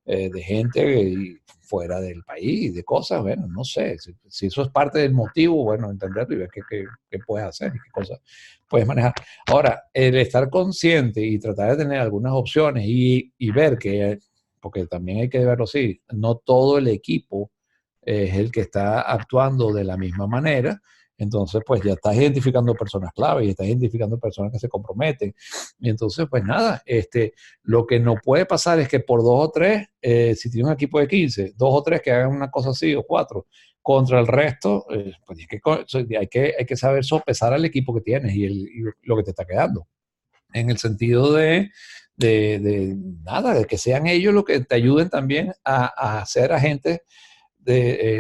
de gente fuera del país, de cosas, bueno, no sé, si eso es parte del motivo, bueno, entenderlo y ver qué puedes hacer y qué cosas puedes manejar. Ahora, el estar consciente y tratar de tener algunas opciones y ver que, porque también hay que verlo así, no todo el equipo es el que está actuando de la misma manera. Entonces, pues ya estás identificando personas clave y estás identificando personas que se comprometen. Y entonces, pues nada, lo que no puede pasar es que por 2 o 3, si tienes un equipo de 15, 2 o 3 que hagan una cosa así o 4, contra el resto, pues hay que saber sopesar al equipo que tienes y lo que te está quedando. En el sentido de nada, de que sean ellos los que te ayuden también a ser agentes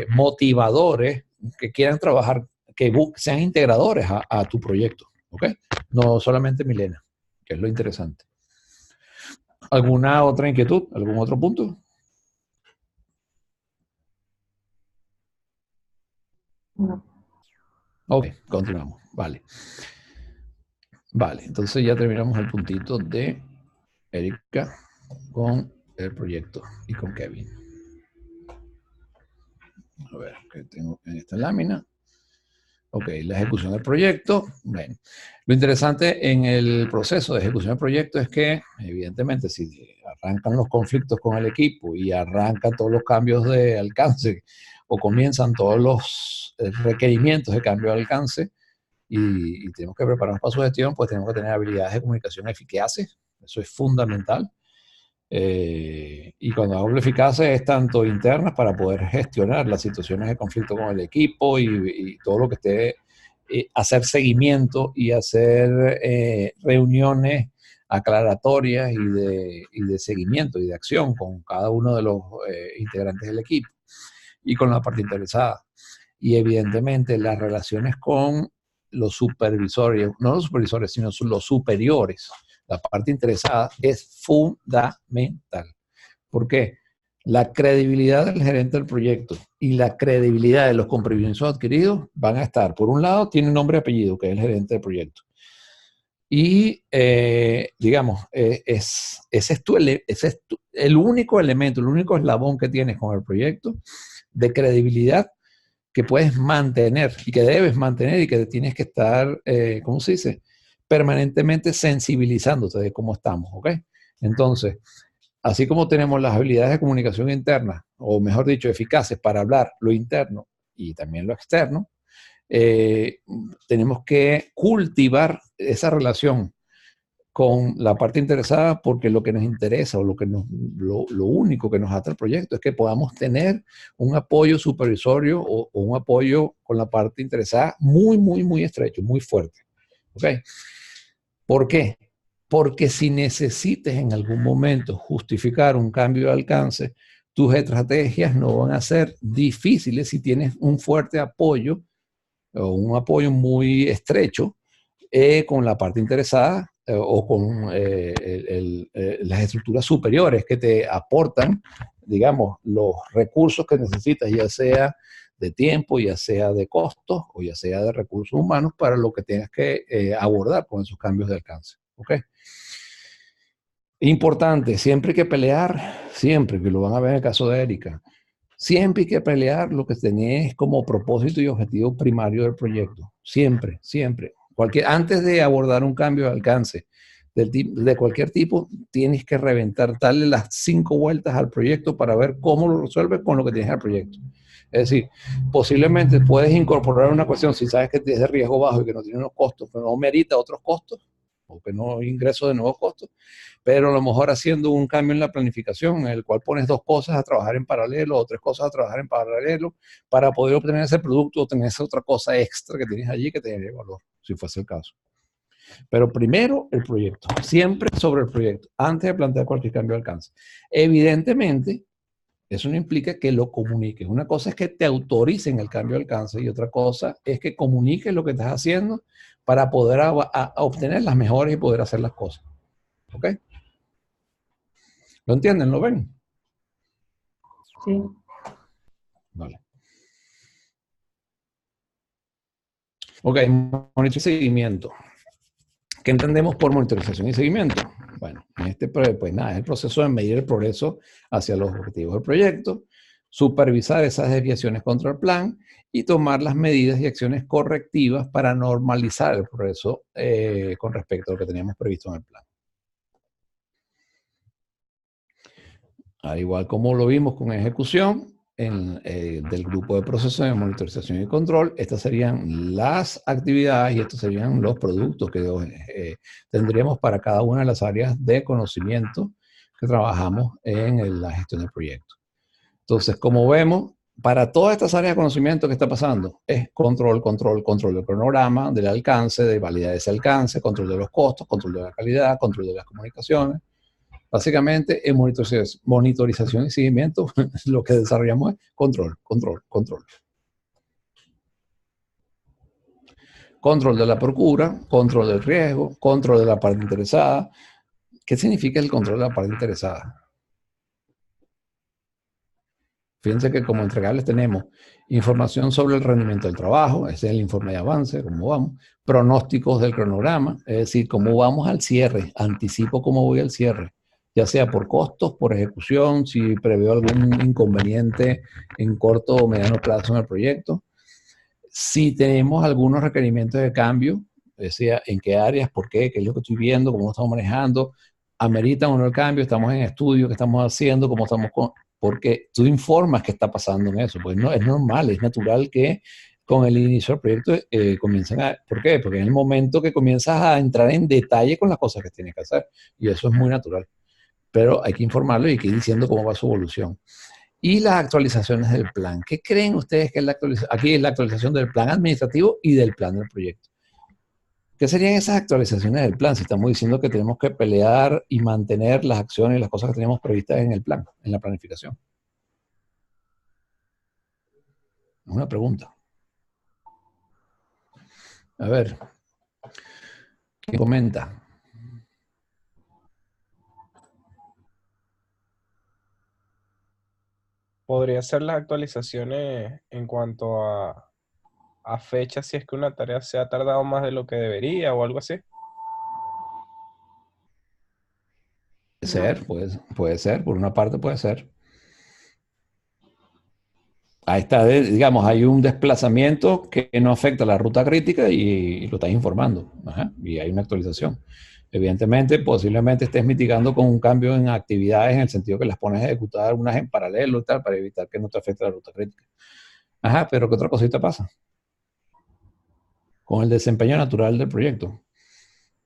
motivadores que quieran trabajar, que sean integradores a tu proyecto, ¿ok? No solamente Milena, que es lo interesante. ¿Alguna otra inquietud? ¿Algún otro punto? No. Ok, continuamos. Vale. Vale, entonces ya terminamos el puntito de Erika con el proyecto y con Kevin. A ver, ¿qué tengo en esta lámina? Ok, la ejecución del proyecto. Bueno, lo interesante en el proceso de ejecución del proyecto es que, evidentemente, si arrancan los conflictos con el equipo y arrancan todos los cambios de alcance o comienzan todos los requerimientos de cambio de alcance y tenemos que prepararnos para su gestión, pues tenemos que tener habilidades de comunicación eficaces. Eso es fundamental. Y cuando hablo de eficaces es tanto internas para poder gestionar las situaciones de conflicto con el equipo y todo lo que esté, hacer seguimiento y hacer reuniones aclaratorias y de seguimiento y de acción con cada uno de los integrantes del equipo y con la parte interesada. Y evidentemente las relaciones con los supervisores, no los supervisores, sino los superiores, la parte interesada, es fundamental. ¿Por qué? La credibilidad del gerente del proyecto y la credibilidad de los compromisos adquiridos van a estar, por un lado, tiene nombre y apellido, que es el gerente del proyecto. Y, digamos, ese es el único elemento, el único eslabón que tienes con el proyecto de credibilidad que puedes mantener y que debes mantener y que tienes que estar, ¿cómo se dice? Permanentemente sensibilizándote de cómo estamos, ¿ok? Entonces, así como tenemos las habilidades de comunicación interna, o mejor dicho, eficaces para hablar lo interno y también lo externo, tenemos que cultivar esa relación con la parte interesada porque lo que nos interesa o lo único que nos ata al proyecto es que podamos tener un apoyo supervisorio o un apoyo con la parte interesada muy, muy, muy estrecho, muy fuerte. ¿Ok? ¿Por qué? Porque si necesites en algún momento justificar un cambio de alcance, tus estrategias no van a ser difíciles si tienes un fuerte apoyo o un apoyo muy estrecho con la parte interesada o con las estructuras superiores que te aportan, digamos, los recursos que necesitas, ya sea de tiempo, ya sea de costos o ya sea de recursos humanos para lo que tengas que abordar con esos cambios de alcance. ¿Ok? Importante, siempre hay que pelear, siempre, que lo van a ver en el caso de Erika, siempre hay que pelear lo que tenés como propósito y objetivo primario del proyecto. Siempre, siempre. Antes de abordar un cambio de alcance de cualquier tipo, tienes que reventar, darle las 5 vueltas al proyecto para ver cómo lo resuelves con lo que tienes al proyecto. Es decir, posiblemente puedes incorporar una cuestión si sabes que tienes de riesgo bajo y que no tiene unos costos, que no merita otros costos, o que no ingreso de nuevos costos, pero a lo mejor haciendo un cambio en la planificación en el cual pones 2 cosas a trabajar en paralelo o 3 cosas a trabajar en paralelo para poder obtener ese producto o tener esa otra cosa extra que tienes allí que te dé valor, si fuese el caso. Pero primero el proyecto, siempre sobre el proyecto, antes de plantear cualquier cambio de alcance. Evidentemente, eso no implica que lo comuniques. Una cosa es que te autoricen el cambio de alcance y otra cosa es que comuniques lo que estás haciendo para poder obtener las mejores y poder hacer las cosas. ¿Ok? ¿Lo entienden? ¿Lo ven? Sí. Vale. Ok, monitorización y seguimiento. ¿Qué entendemos por monitorización y seguimiento? Bueno, pues nada, es el proceso de medir el progreso hacia los objetivos del proyecto, supervisar esas desviaciones contra el plan y tomar las medidas y acciones correctivas para normalizar el progreso con respecto a lo que teníamos previsto en el plan. Al igual como lo vimos con ejecución del grupo de procesos de monitorización y control, estas serían las actividades y estos serían los productos que tendríamos para cada una de las áreas de conocimiento que trabajamos en la gestión del proyecto. Entonces, como vemos, para todas estas áreas de conocimiento que está pasando es control del cronograma, del alcance, de validar ese alcance, control de los costos, control de la calidad, control de las comunicaciones. Básicamente, en monitorización y seguimiento, lo que desarrollamos es control. Control de la procura, control del riesgo, control de la parte interesada. ¿Qué significa el control de la parte interesada? Fíjense que como entregables tenemos información sobre el rendimiento del trabajo, ese es el informe de avance, cómo vamos, pronósticos del cronograma, es decir, cómo vamos al cierre, anticipo cómo voy al cierre, ya sea por costos, por ejecución, si preveo algún inconveniente en corto o mediano plazo en el proyecto. Si tenemos algunos requerimientos de cambio, decía en qué áreas, por qué es lo que estoy viendo, cómo lo estamos manejando, ameritan o no el cambio, estamos en estudio, qué estamos haciendo, cómo estamos porque tú informas qué está pasando en eso, pues no, es normal, es natural que con el inicio del proyecto comiencen a... ¿Por qué? Porque en el momento que comienzas a entrar en detalle con las cosas que tienes que hacer, y eso es muy natural, pero hay que informarlo y hay que ir diciendo cómo va su evolución. Y las actualizaciones del plan. ¿Qué creen ustedes que es la actualización? Aquí es la actualización del plan administrativo y del plan del proyecto. ¿Qué serían esas actualizaciones del plan? Si estamos diciendo que tenemos que pelear y mantener las acciones y las cosas que teníamos previstas en el plan, en la planificación. Es una pregunta. A ver, ¿qué comenta? Podría ser las actualizaciones en cuanto a fechas, si es que una tarea se ha tardado más de lo que debería o algo así. Puede ser, puede ser, por una parte puede ser. Ahí está, digamos, hay un desplazamiento que no afecta a la ruta crítica y lo estás informando. Ajá, y hay una actualización. Evidentemente, posiblemente estés mitigando con un cambio en actividades en el sentido que las pones a ejecutar unas en paralelo y tal para evitar que no te afecte la ruta crítica. Ajá, pero ¿qué otra cosita pasa? Con el desempeño natural del proyecto.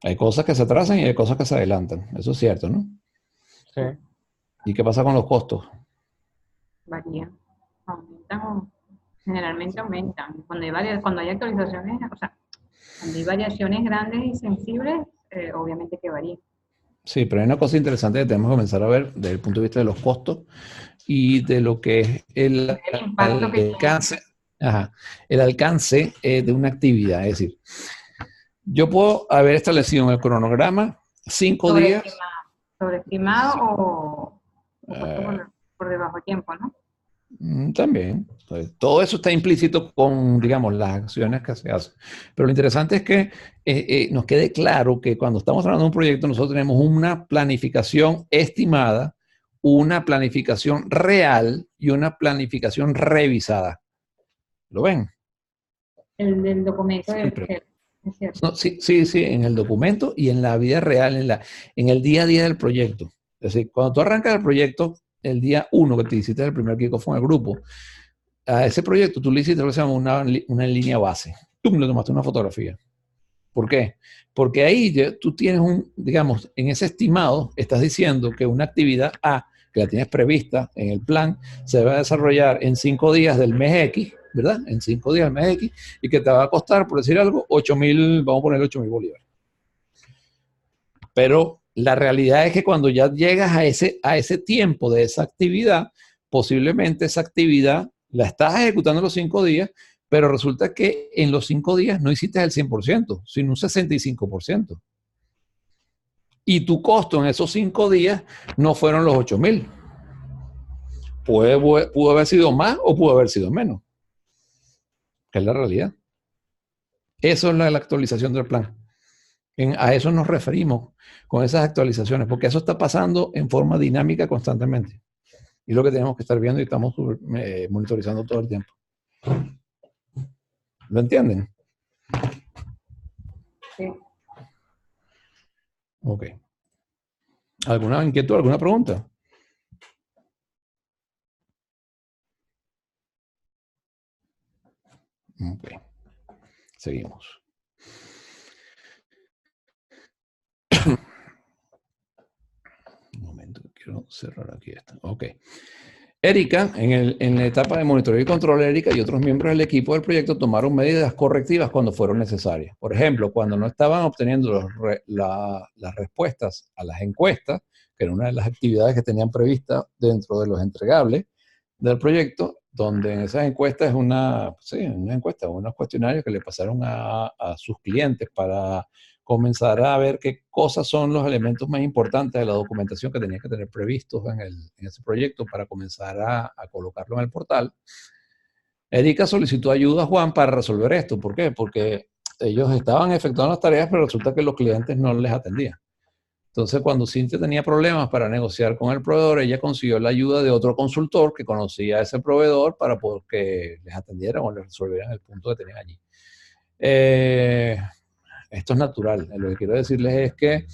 Hay cosas que se atrasan y hay cosas que se adelantan. Eso es cierto, ¿no? Sí. ¿Y qué pasa con los costos? Varían. Aumentan, generalmente aumentan. Cuando hay actualizaciones, o sea, cuando hay variaciones grandes y sensibles, obviamente que varían. Sí, pero hay una cosa interesante que tenemos que comenzar a ver desde el punto de vista de los costos y de lo que es el impacto que alcance, el alcance de una actividad. Es decir, yo puedo haber establecido en el cronograma 5 días. Sobreestimado o puesto eh, por debajo de tiempo, ¿no? También. Entonces, todo eso está implícito con, digamos, las acciones que se hacen. Pero lo interesante es que nos quede claro que cuando estamos hablando de un proyecto, nosotros tenemos una planificación estimada, una planificación real y una planificación revisada. ¿Lo ven? El del documento de Siempre. Excel, es cierto. No, sí, sí, sí, en el documento y en la vida real, en el día a día del proyecto. Es decir, cuando tú arrancas el proyecto, el día 1 que te hiciste el primer kickoff en el grupo, a ese proyecto tú le hiciste lo que se llama una línea base. Tú le tomaste una fotografía. ¿Por qué? Porque ahí tú tienes digamos, en ese estimado estás diciendo que una actividad A, que la tienes prevista en el plan, se va a desarrollar en 5 días del mes X, ¿verdad? En 5 días del mes X, y que te va a costar, por decir algo, 8.000, vamos a poner 8.000 bolívares. Pero la realidad es que cuando ya llegas a ese tiempo de esa actividad, posiblemente esa actividad la estás ejecutando en los 5 días, pero resulta que en los 5 días no hiciste el 100%, sino un 65%. Y tu costo en esos 5 días no fueron los 8.000. Pudo haber sido más o pudo haber sido menos, que es la realidad. Eso es la actualización del plan. A eso nos referimos con esas actualizaciones, porque eso está pasando en forma dinámica constantemente. Y lo que tenemos que estar viendo y estamos monitorizando todo el tiempo. ¿Lo entienden? Sí. Ok. ¿Alguna inquietud, alguna pregunta? Ok. Seguimos. Un momento, quiero cerrar aquí esto. Ok. Erika, en la etapa de monitoreo y control, Erika y otros miembros del equipo del proyecto tomaron medidas correctivas cuando fueron necesarias. Por ejemplo, cuando no estaban obteniendo las respuestas a las encuestas, que era una de las actividades que tenían previstas dentro de los entregables del proyecto, donde en esas encuestas es una encuesta, unos cuestionarios que le pasaron a sus clientes para comenzar a ver qué cosas son los elementos más importantes de la documentación que tenía que tener previstos en ese proyecto para comenzar a colocarlo en el portal. Erika solicitó ayuda a Juan para resolver esto. ¿Por qué? Porque ellos estaban efectuando las tareas, pero resulta que los clientes no les atendían. Entonces, cuando Cintia tenía problemas para negociar con el proveedor, ella consiguió la ayuda de otro consultor que conocía a ese proveedor para poder que les atendieran o les resolvieran el punto que tenían allí. Esto es natural. Lo que quiero decirles es que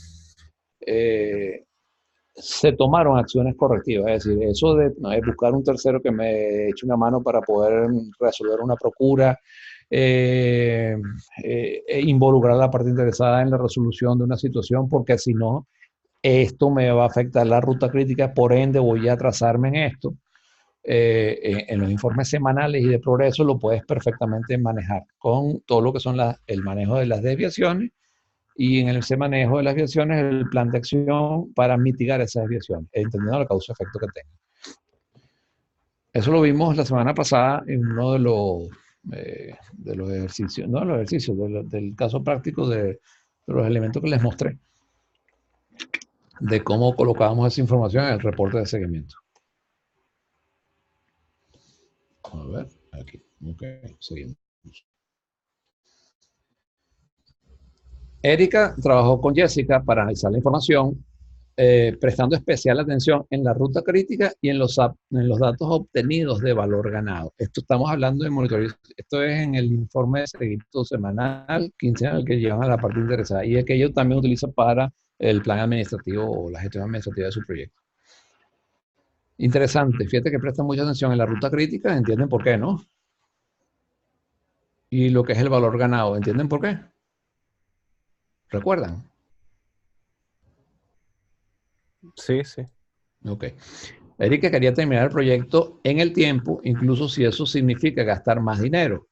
se tomaron acciones correctivas. Es decir, eso de buscar un tercero que me eche una mano para poder resolver una procura, involucrar a la parte interesada en la resolución de una situación, porque si no, esto me va a afectar la ruta crítica, por ende voy a atrasarme en esto. En los informes semanales y de progreso lo puedes perfectamente manejar con todo lo que son el manejo de las desviaciones y en ese manejo de las desviaciones el plan de acción para mitigar esas desviaciones, entendiendo la causa-efecto que tenga. Eso lo vimos la semana pasada en uno de los ejercicios, no de los ejercicios, del caso práctico de los elementos que les mostré, de cómo colocábamos esa información en el reporte de seguimiento. A ver, aquí. Ok, seguimos. Erika trabajó con Jessica para analizar la información, prestando especial atención en la ruta crítica y en los datos obtenidos de valor ganado. Esto estamos hablando de monitoreo. Esto es en el informe de seguimiento semanal, quincenal, que llevan a la parte interesada y es que ellos también utilizan para el plan administrativo o la gestión administrativa de su proyecto. Interesante, fíjate que prestan mucha atención en la ruta crítica, entienden por qué, ¿no? Y lo que es el valor ganado, ¿entienden por qué? ¿Recuerdan? Sí, sí. Ok. Erika quería terminar el proyecto en el tiempo, incluso si eso significa gastar más dinero.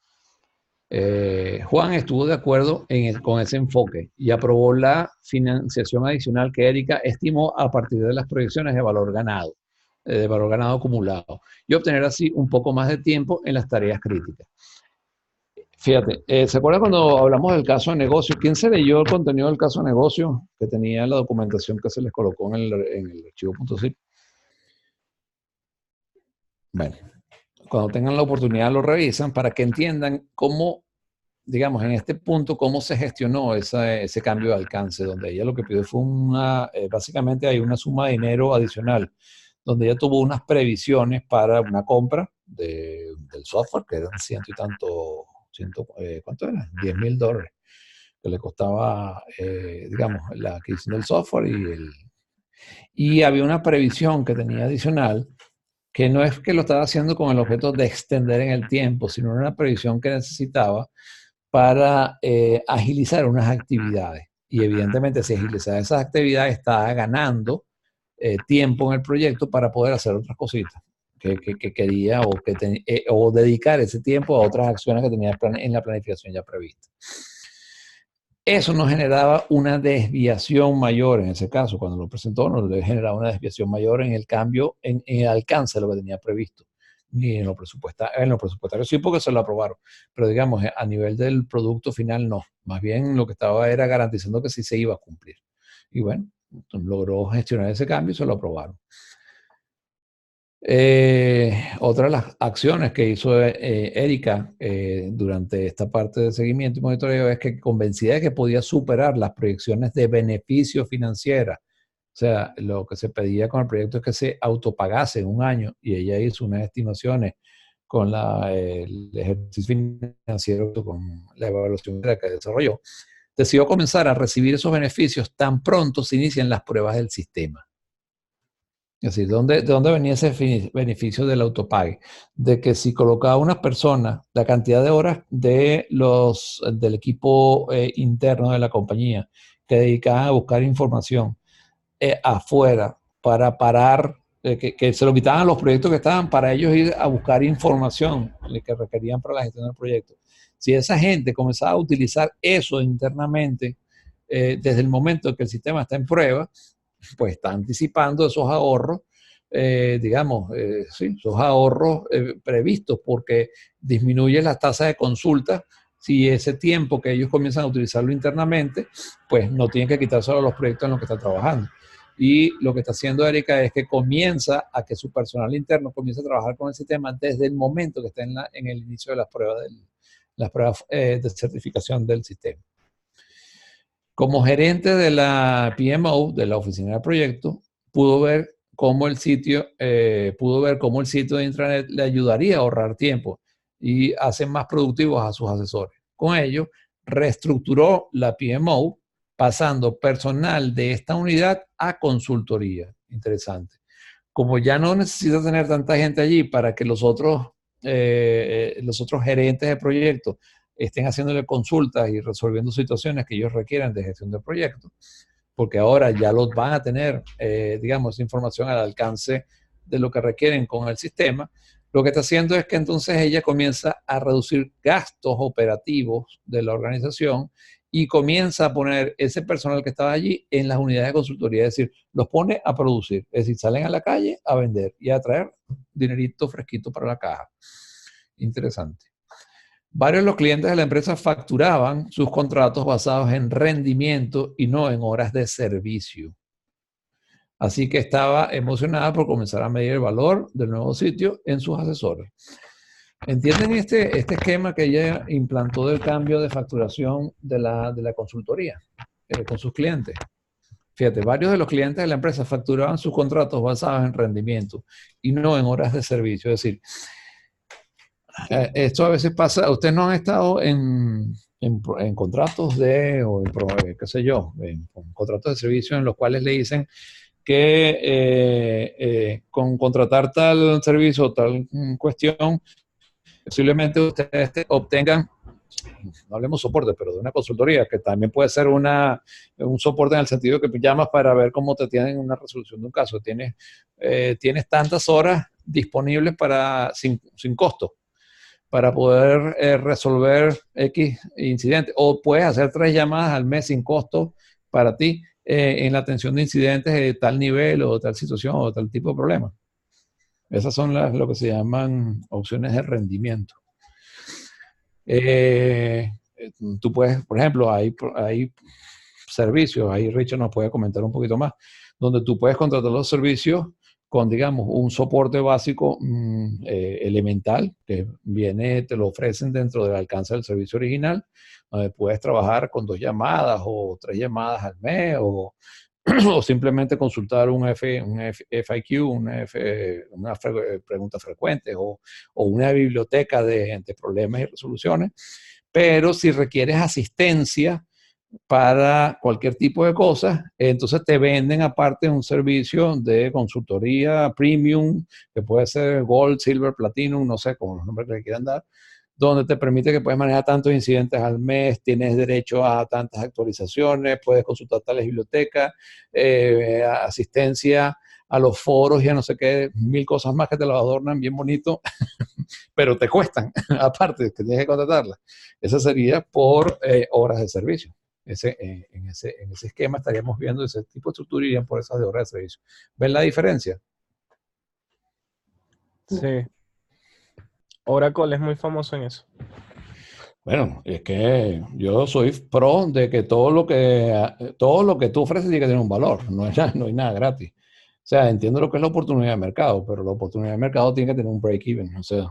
Juan estuvo de acuerdo con ese enfoque y aprobó la financiación adicional que Erika estimó a partir de las proyecciones de valor ganado acumulado, y obtener así un poco más de tiempo en las tareas críticas. Fíjate, ¿se acuerdan cuando hablamos del caso de negocio? ¿Quién se leyó el contenido del caso de negocio que tenía la documentación que se les colocó en el archivo .zip? Bueno, cuando tengan la oportunidad lo revisan para que entiendan cómo, digamos, en este punto, cómo se gestionó ese cambio de alcance, donde ella lo que pidió fue básicamente hay una suma de dinero adicional, donde ella tuvo unas previsiones para una compra del software, que eran ciento y tanto, ¿cuánto era? $10,000, que le costaba, digamos, la adquisición del software y había una previsión que tenía adicional que no es que lo estaba haciendo con el objeto de extender en el tiempo, sino una previsión que necesitaba para agilizar unas actividades. Y evidentemente, si agilizaba esas actividades, estaba ganando tiempo en el proyecto para poder hacer otras cositas que quería o dedicar ese tiempo a otras acciones que tenía en la planificación ya prevista. Eso nos generaba una desviación mayor en ese caso. Cuando lo presentó, nos generaba una desviación mayor en el cambio, en el alcance de lo que tenía previsto. Ni en lo presupuestario sí, porque se lo aprobaron. Pero digamos, a nivel del producto final, no. Más bien lo que estaba era garantizando que sí se iba a cumplir. Y bueno, logró gestionar ese cambio y se lo aprobaron. Otra de las acciones que hizo Erika durante esta parte de seguimiento y monitoreo es que convencida de que podía superar las proyecciones de beneficio financiera. O sea, lo que se pedía con el proyecto es que se autopagase en un año y ella hizo unas estimaciones con el ejercicio financiero, con la evaluación que desarrolló. Decidió comenzar a recibir esos beneficios tan pronto se inician las pruebas del sistema. Es decir, ¿de dónde venía ese beneficio del autopague? De que si colocaba una persona, la cantidad de horas del equipo interno de la compañía que dedicaban a buscar información afuera para parar, que se lo quitaban los proyectos que estaban para ellos ir a buscar información que requerían para la gestión del proyecto. Si esa gente comenzaba a utilizar eso internamente desde el momento en que el sistema está en prueba, pues está anticipando esos ahorros, sí, esos ahorros previstos, porque disminuye las tasas de consulta. Si ese tiempo que ellos comienzan a utilizarlo internamente, pues no tienen que quitárselo a los proyectos en los que están trabajando. Y lo que está haciendo Erika es que comienza a que su personal interno comience a trabajar con el sistema desde el momento que está en el inicio de las pruebas de certificación del sistema. Como gerente de la PMO, de la oficina de proyecto, pudo ver cómo el sitio de intranet le ayudaría a ahorrar tiempo y hacer más productivos a sus asesores. Con ello, reestructuró la PMO, pasando personal de esta unidad a consultoría. Interesante. Como ya no necesita tener tanta gente allí para que los otros gerentes de proyecto estén haciéndole consultas y resolviendo situaciones que ellos requieran de gestión del proyecto, porque ahora ya los van a tener, digamos, información al alcance de lo que requieren con el sistema. Lo que está haciendo es que entonces ella comienza a reducir gastos operativos de la organización y comienza a poner ese personal que estaba allí en las unidades de consultoría, es decir, los pone a producir, es decir, salen a la calle a vender y a traer dinerito fresquito para la caja. Interesante. Varios de los clientes de la empresa facturaban sus contratos basados en rendimiento y no en horas de servicio. Así que estaba emocionada por comenzar a medir el valor del nuevo sitio en sus asesores. ¿Entienden este esquema que ella implantó del cambio de facturación de la consultoría con sus clientes? Fíjate, varios de los clientes de la empresa facturaban sus contratos basados en rendimiento y no en horas de servicio. Es decir, esto a veces pasa, ustedes no han estado en contratos qué sé yo, en contratos de servicio en los cuales le dicen que con contratar tal servicio o tal cuestión, posiblemente ustedes obtengan, no hablemos soporte, pero de una consultoría, que también puede ser un soporte en el sentido que llamas para ver cómo te tienen una resolución de un caso. Tienes tantas horas disponibles sin costo para poder resolver X incidentes. O puedes hacer 3 llamadas al mes sin costo para ti en la atención de incidentes de tal nivel o tal situación o tal tipo de problema. Esas son lo que se llaman opciones de rendimiento. Tú puedes, por ejemplo, hay servicios, ahí Richard nos puede comentar un poquito más, donde tú puedes contratar los servicios con, digamos, un soporte básico elemental que viene, te lo ofrecen dentro del alcance del servicio original, donde puedes trabajar con 2 llamadas o 3 llamadas al mes o simplemente consultar un FAQ, preguntas frecuentes o una biblioteca de problemas y resoluciones. Pero si requieres asistencia para cualquier tipo de cosas, entonces te venden aparte un servicio de consultoría premium, que puede ser Gold, Silver, Platinum, no sé, como los nombres que le quieran dar, donde te permite que puedes manejar tantos incidentes al mes, tienes derecho a tantas actualizaciones, puedes consultar tales bibliotecas, asistencia a los foros y a no sé qué, 1000 cosas más que te lo adornan bien bonito, pero te cuestan, aparte que tienes que contratarlas. Eso sería por horas de servicio. En ese esquema estaríamos viendo ese tipo de estructura, irían por esas de horas de servicio. ¿Ven la diferencia? Sí. Oracle es muy famoso en eso. Bueno, es que yo soy pro de que todo lo que tú ofreces tiene que tener un valor, no hay nada gratis. O sea, entiendo lo que es la oportunidad de mercado, pero la oportunidad de mercado tiene que tener un break-even. O sea,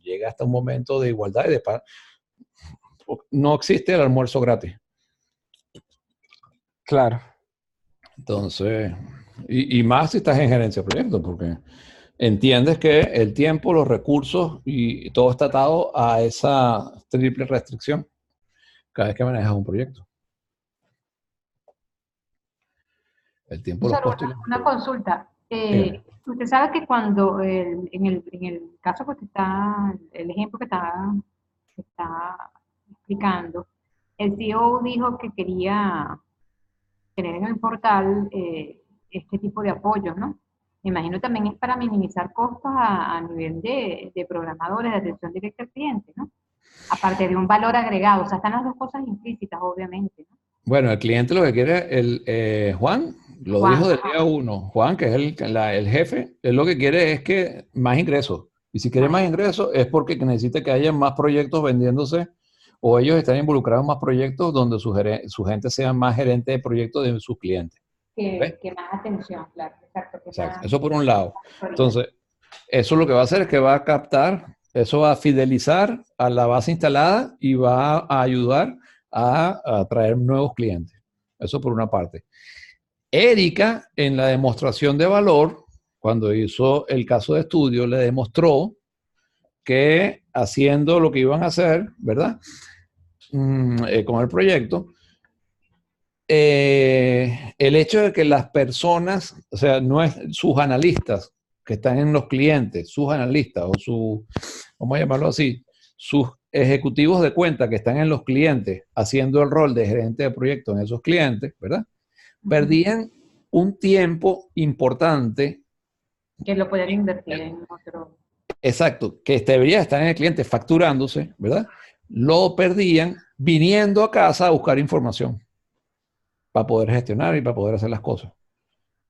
llega hasta un momento de igualdad y de paz. No existe el almuerzo gratis. Claro. Entonces, y más si estás en gerencia de proyectos, porque entiendes que el tiempo, los recursos y todo está atado a esa triple restricción cada vez que manejas un proyecto. El tiempo, los costos y Una consulta. Usted sabe que cuando en el caso que el ejemplo que está explicando, el CEO dijo que quería tener en el portal este tipo de apoyos, ¿no? Me imagino también es para minimizar costos a nivel de programadores de atención directa al cliente, ¿no? Aparte de un valor agregado, o sea, están las dos cosas implícitas, obviamente, ¿no? Bueno, el cliente lo que quiere, Juan, lo Juan, dijo del día uno. Juan, que es el jefe, él lo que quiere es que más ingresos. Y si quiere más ingresos es porque necesita que haya más proyectos vendiéndose o ellos están involucrados en más proyectos donde su gente sea más gerente de proyectos de sus clientes. que más atención, claro, exacto. Exacto. Eso por un lado. Entonces, eso lo que va a hacer es que va a captar, eso va a fidelizar a la base instalada y va a ayudar a atraer nuevos clientes. Eso por una parte. Erika, en la demostración de valor, cuando hizo el caso de estudio, le demostró que haciendo lo que iban a hacer, ¿verdad? Con el proyecto, el hecho de que las personas, o sea, no es sus analistas que están en los clientes, sus analistas o vamos a llamarlo así, sus ejecutivos de cuenta que están en los clientes haciendo el rol de gerente de proyecto en esos clientes, ¿verdad? Perdían un tiempo importante. Que lo pueden invertir en otro. Exacto, que debería estar en el cliente facturándose, ¿verdad? Lo perdían viniendo a casa a buscar información para poder gestionar y para poder hacer las cosas.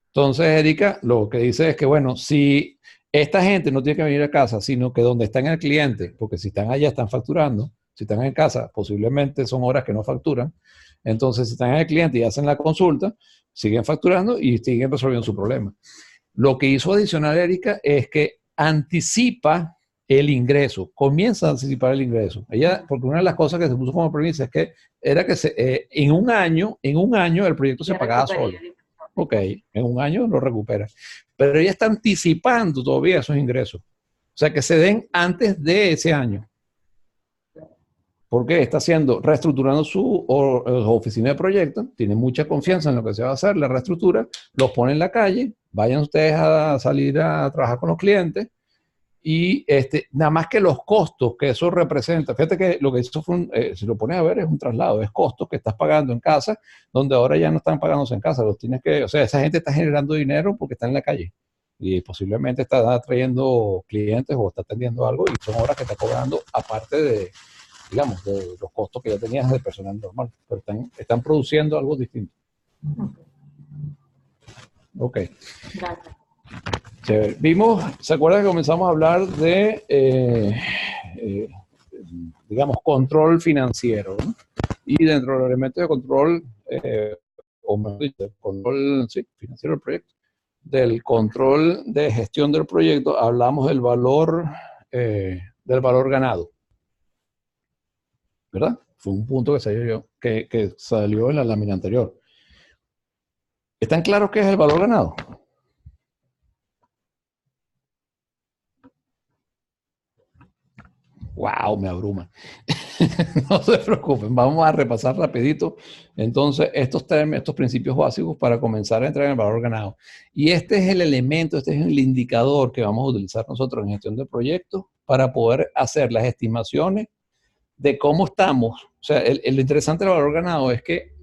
Entonces, Erika, lo que dice es que, bueno, si esta gente no tiene que venir a casa, sino que donde están el cliente, porque si están allá están facturando, si están en casa, posiblemente son horas que no facturan. Entonces, si están en el cliente y hacen la consulta, siguen facturando y siguen resolviendo su problema. Lo que hizo adicional Erika es que anticipa el ingreso, comienza a anticipar el ingreso. Ella, porque una de las cosas que se puso como premisa es que era que en un año el proyecto se pagaba solo. Ok, en un año lo recupera. Pero ella está anticipando todavía esos ingresos. O sea, que se den antes de ese año. Porque está reestructurando su oficina de proyectos, tiene mucha confianza en lo que se va a hacer, la reestructura, los pone en la calle, vayan ustedes a salir a trabajar con los clientes y nada más que los costos que eso representa, fíjate que lo que hizo fue, si lo pones a ver, es un traslado, es costos que estás pagando en casa, donde ahora ya no están pagándose en casa, los tienes que, o sea, esa gente está generando dinero porque está en la calle y posiblemente está trayendo clientes o está atendiendo algo y son horas que está cobrando aparte de, digamos, de los costos que ya tenías de personal normal, pero están produciendo algo distinto. Ok. Gracias. Chévere. ¿Se acuerdan que comenzamos a hablar de, digamos, control financiero, ¿no? Y dentro de los elementos de control, o mejor dicho, control financiero del proyecto, del control de gestión del proyecto, hablamos del valor ganado, ¿verdad? Fue un punto que salió en la lámina anterior. ¿Están claros qué es el valor ganado? ¡Wow! Me abruma. No se preocupen, vamos a repasar rapidito. Entonces, estos principios básicos para comenzar a entrar en el valor ganado. Y este es el elemento, este es el indicador que vamos a utilizar nosotros en gestión de proyectos para poder hacer las estimaciones de cómo estamos. O sea, lo interesante del valor ganado es que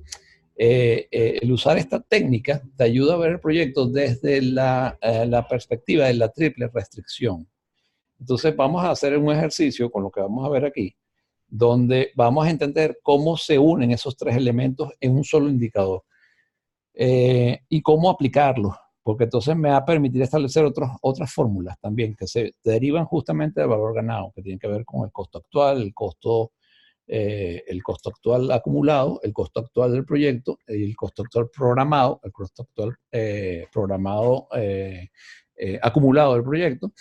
el usar esta técnica te ayuda a ver el proyecto desde la perspectiva de la triple restricción. Entonces vamos a hacer un ejercicio con lo que vamos a ver aquí, donde vamos a entender cómo se unen esos tres elementos en un solo indicador y cómo aplicarlos, porque entonces me va a permitir establecer otras fórmulas también que se derivan justamente del valor ganado, que tienen que ver con el costo actual, el costo actual acumulado, el costo actual del proyecto, el costo actual programado, el costo actual acumulado del proyecto,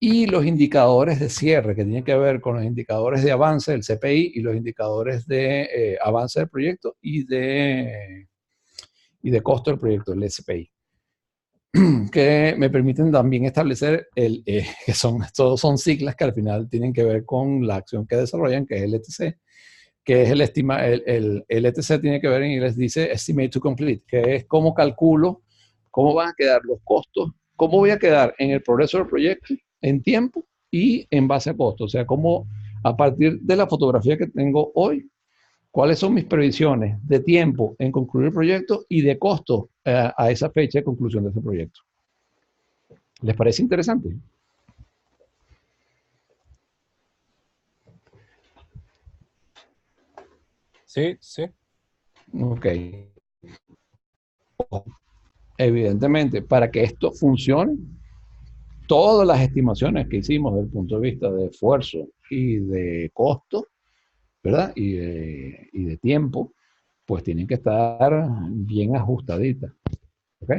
y los indicadores de cierre, que tienen que ver con los indicadores de avance del CPI y los indicadores de avance del proyecto y de costo del proyecto, el SPI, que me permiten también establecer que todos son siglas que al final tienen que ver con la acción que desarrollan, que es el ETC, que es el ETC tiene que ver en inglés, dice Estimate to Complete, que es cómo calculo, cómo van a quedar los costos, cómo voy a quedar en el progreso del proyecto, en tiempo y en base a costo. O sea, cómo a partir de la fotografía que tengo hoy, cuáles son mis previsiones de tiempo en concluir el proyecto y de costo a esa fecha de conclusión de ese proyecto. ¿Les parece interesante? Sí, sí. Ok. Evidentemente, para que esto funcione, todas las estimaciones que hicimos desde el punto de vista de esfuerzo y de costo, ¿verdad? Y de tiempo, pues tienen que estar bien ajustaditas. ¿Ok?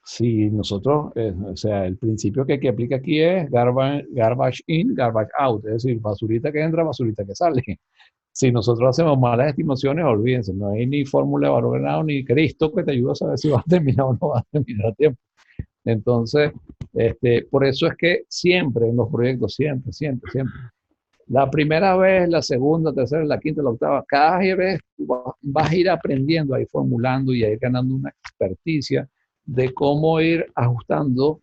Si nosotros, o sea, el principio que aplica aquí es garbage in, garbage out, es decir, basurita que entra, basurita que sale. Si nosotros hacemos malas estimaciones, olvídense, no hay ni fórmula de valor ganado ni Cristo que te ayude a saber si vas a terminar o no vas a terminar a tiempo. Entonces, por eso es que siempre en los proyectos, siempre, la primera vez, la segunda, tercera, la quinta, la octava, cada vez vas a ir aprendiendo, a ir formulando y a ir ganando una experticia de cómo ir ajustando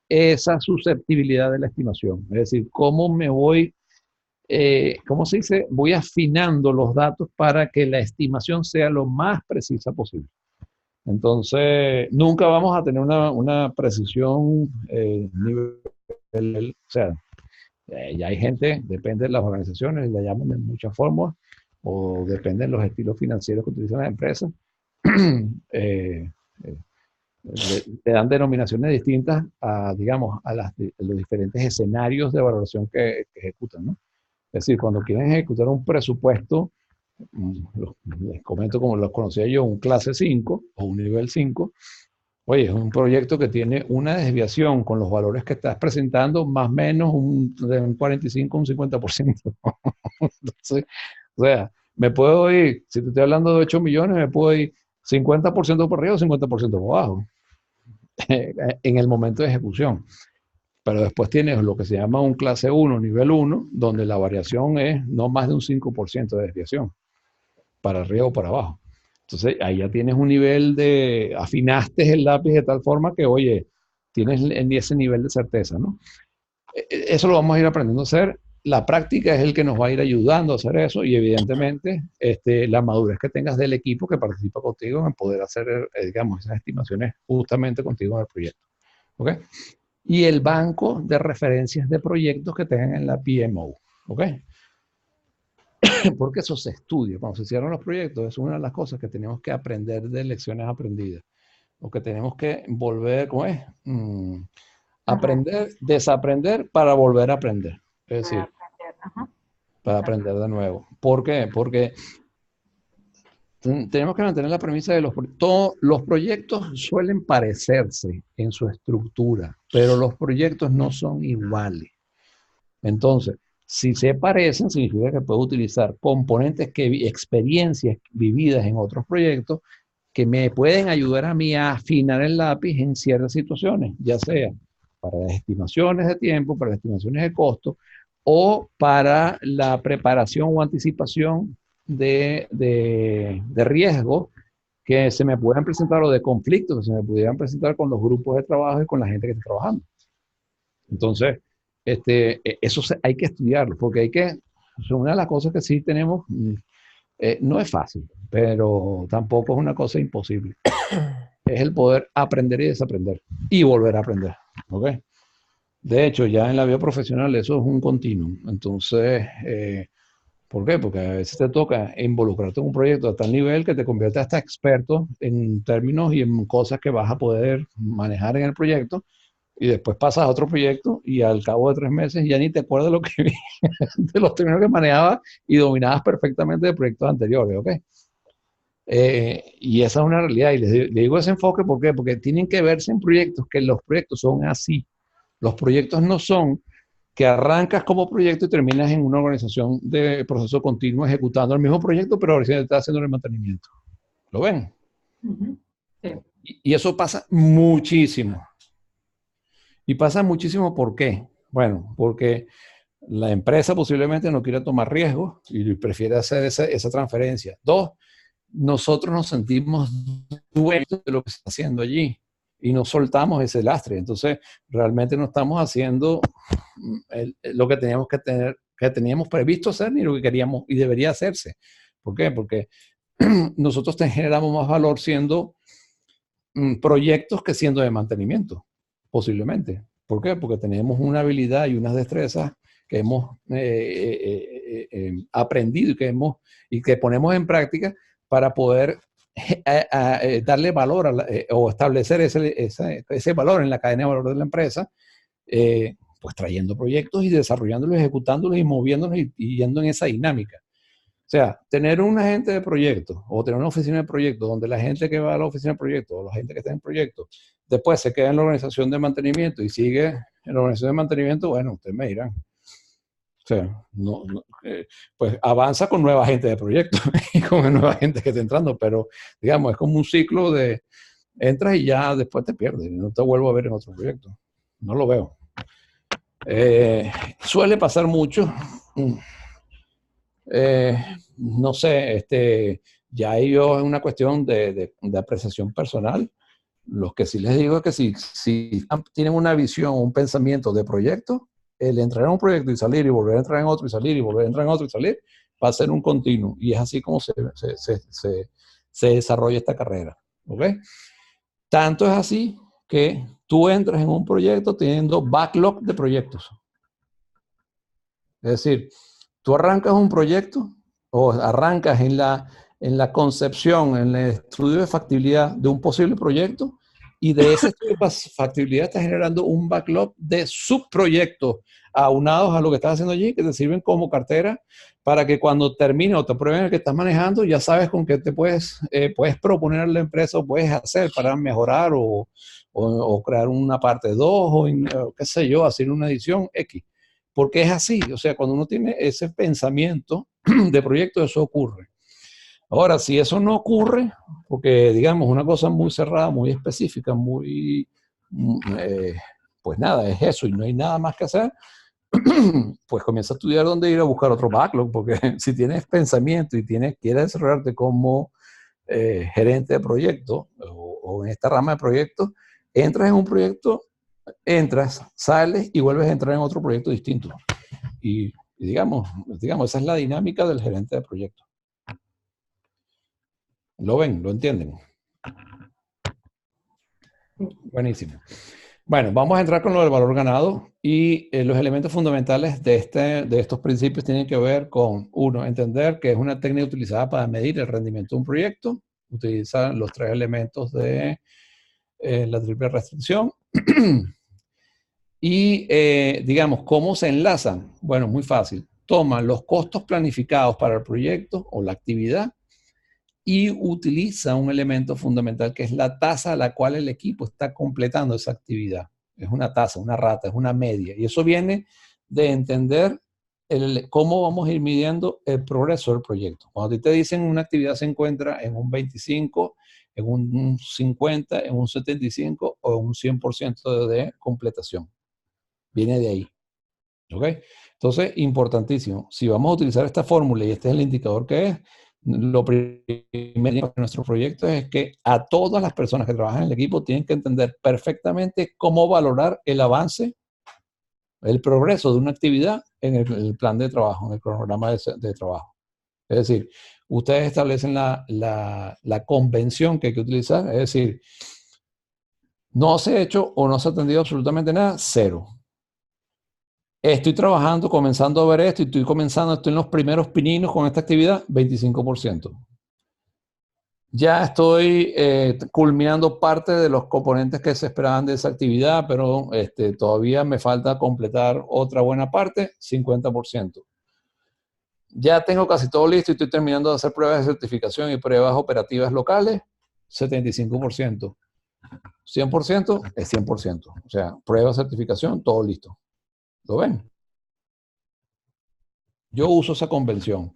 esa susceptibilidad de la estimación. Es decir, cómo me voy, ¿cómo se dice? Voy afinando los datos para que la estimación sea lo más precisa posible. Entonces, nunca vamos a tener una precisión nivel, o sea, ya hay gente, depende de las organizaciones, la llaman de muchas formas, o depende de los estilos financieros que utilizan las empresas. Le dan denominaciones distintas a, digamos, a los diferentes escenarios de valoración que ejecutan, ¿no? Es decir, cuando quieren ejecutar un presupuesto, les comento como los conocía yo, un clase 5 o un nivel 5, oye, es un proyecto que tiene una desviación con los valores que estás presentando, más o menos de un 45 a un 50%. Entonces, o sea, me puedo ir, si te estoy hablando de 8 millones, me puedo ir 50% por arriba o 50% por abajo en el momento de ejecución. Pero después tienes lo que se llama un clase 1, nivel 1, donde la variación es no más de un 5% de desviación, para arriba o para abajo. Entonces, ahí ya tienes un nivel de, afinaste el lápiz de tal forma que, oye, tienes ese nivel de certeza, ¿no? Eso lo vamos a ir aprendiendo a hacer. La práctica es el que nos va a ir ayudando a hacer eso y evidentemente la madurez que tengas del equipo que participa contigo en poder hacer, digamos, esas estimaciones justamente contigo en el proyecto. ¿Ok? Y el banco de referencias de proyectos que tengan en la PMO. ¿Ok? Porque eso se estudia. Cuando se cierran los proyectos, es una de las cosas que tenemos que aprender de lecciones aprendidas. O que tenemos que volver, ¿cómo es? Aprender, desaprender para volver a aprender. Es decir, para aprender de nuevo. ¿Por qué? Porque Tenemos que mantener la premisa de todos los proyectos suelen parecerse en su estructura, pero los proyectos no son iguales. Entonces, si se parecen, significa que puedo utilizar componentes experiencias vividas en otros proyectos que me pueden ayudar a mí a afinar el lápiz en ciertas situaciones, ya sea para las estimaciones de tiempo, para las estimaciones de costo, o para la preparación o anticipación de riesgos que se me puedan presentar o de conflictos que se me pudieran presentar con los grupos de trabajo y con la gente que está trabajando. Entonces, eso hay que estudiarlo, porque una de las cosas que sí tenemos, no es fácil, pero tampoco es una cosa imposible. Es el poder aprender y desaprender y volver a aprender. ¿Ok? De hecho, ya en la vida profesional eso es un continuum. Entonces, ¿por qué? Porque a veces te toca involucrarte en un proyecto a tal nivel que te convierte hasta experto en términos y en cosas que vas a poder manejar en el proyecto, y después pasas a otro proyecto y al cabo de 3 meses ya ni te acuerdas de los términos que manejabas y dominabas perfectamente de proyectos anteriores, ¿ok? Y esa es una realidad, y les digo ese enfoque, ¿por qué? Porque tienen que verse en proyectos, que los proyectos son así. Los proyectos no son que arrancas como proyecto y terminas en una organización de proceso continuo ejecutando el mismo proyecto, pero ahora sí está haciendo el mantenimiento. ¿Lo ven? Sí. Y eso pasa muchísimo. Y pasa muchísimo, ¿por qué? Bueno, porque la empresa posiblemente no quiere tomar riesgos y prefiere hacer esa transferencia. 2, nosotros nos sentimos dueños de lo que se está haciendo allí y no soltamos ese lastre. Entonces, realmente no estamos haciendo lo que teníamos que tener, que teníamos previsto hacer, ni lo que queríamos y debería hacerse. ¿Por qué? Porque nosotros generamos más valor siendo proyectos que siendo de mantenimiento, posiblemente. ¿Por qué? Porque tenemos una habilidad y unas destrezas que hemos aprendido y que ponemos en práctica para poder darle valor o establecer ese valor en la cadena de valor de la empresa, pues trayendo proyectos y desarrollándolos, ejecutándolos y moviéndolos y yendo en esa dinámica. O sea, tener un agente de proyecto o tener una oficina de proyecto donde la gente que va a la oficina de proyecto o la gente que está en proyecto después se queda en la organización de mantenimiento y sigue en la organización de mantenimiento, bueno, ustedes me dirán. O sea, pues avanza con nueva gente de proyecto y con nueva gente que está entrando, pero digamos, es como un ciclo de entras y ya después te pierdes, no te vuelvo a ver en otro proyecto. No lo veo. Suele pasar mucho. No sé, ya ello es una cuestión de apreciación personal. Los que sí les digo es que si tienen una visión, un pensamiento de proyecto, el entrar en un proyecto y salir y volver a entrar en otro y salir y volver a entrar en otro y salir, va a ser un continuo. Y es así como se desarrolla esta carrera. ¿Ok? Tanto es así que tú entras en un proyecto teniendo backlog de proyectos. Es decir, tú arrancas un proyecto o arrancas en la concepción, en el estudio de factibilidad de un posible proyecto, y de ese estudio de factibilidad estás generando un backlog de subproyectos aunados a lo que estás haciendo allí, que te sirven como cartera para que cuando termine o te prueben el que estás manejando, ya sabes con qué te puedes proponer a la empresa o puedes hacer para mejorar o crear una parte 2 o qué sé yo, hacer una edición X. Porque es así, o sea, cuando uno tiene ese pensamiento de proyecto, eso ocurre. Ahora, si eso no ocurre, porque digamos una cosa muy cerrada, muy específica, pues nada, es eso y no hay nada más que hacer, pues comienza a estudiar dónde ir a buscar otro backlog, porque si tienes pensamiento y quieres desarrollarte como gerente de proyecto o en esta rama de proyectos, entras en un proyecto, entras, sales y vuelves a entrar en otro proyecto distinto. Y digamos, esa es la dinámica del gerente de proyecto. ¿Lo ven? ¿Lo entienden? Buenísimo. Bueno, vamos a entrar con lo del valor ganado y los elementos fundamentales de estos principios tienen que ver con, uno, entender que es una técnica utilizada para medir el rendimiento de un proyecto. Utilizan los 3 elementos de la triple restricción. Y, digamos, ¿cómo se enlazan? Bueno, muy fácil. Toman los costos planificados para el proyecto o la actividad, y utiliza un elemento fundamental que es la tasa a la cual el equipo está completando esa actividad. Es una tasa, una rata, es una media. Y eso viene de entender cómo vamos a ir midiendo el progreso del proyecto. Cuando a ti te dicen una actividad se encuentra en un 25, en un 50, en un 75 o en un 100% de completación. Viene de ahí. ¿Ok? Entonces, importantísimo. Si vamos a utilizar esta fórmula y este es el indicador que es, lo primero de nuestro proyecto es que a todas las personas que trabajan en el equipo tienen que entender perfectamente cómo valorar el avance, el progreso de una actividad en el plan de trabajo, en el cronograma de trabajo. Es decir, ustedes establecen la convención que hay que utilizar, es decir, no se ha hecho o no se ha atendido absolutamente nada, cero. Estoy trabajando, comenzando a ver esto, y estoy en los primeros pininos con esta actividad, 25%. Ya estoy culminando parte de los componentes que se esperaban de esa actividad, pero todavía me falta completar otra buena parte, 50%. Ya tengo casi todo listo y estoy terminando de hacer pruebas de certificación y pruebas operativas locales, 75%. 100% es 100%. O sea, prueba, certificación, todo listo. ¿Lo ven? Yo uso esa convención.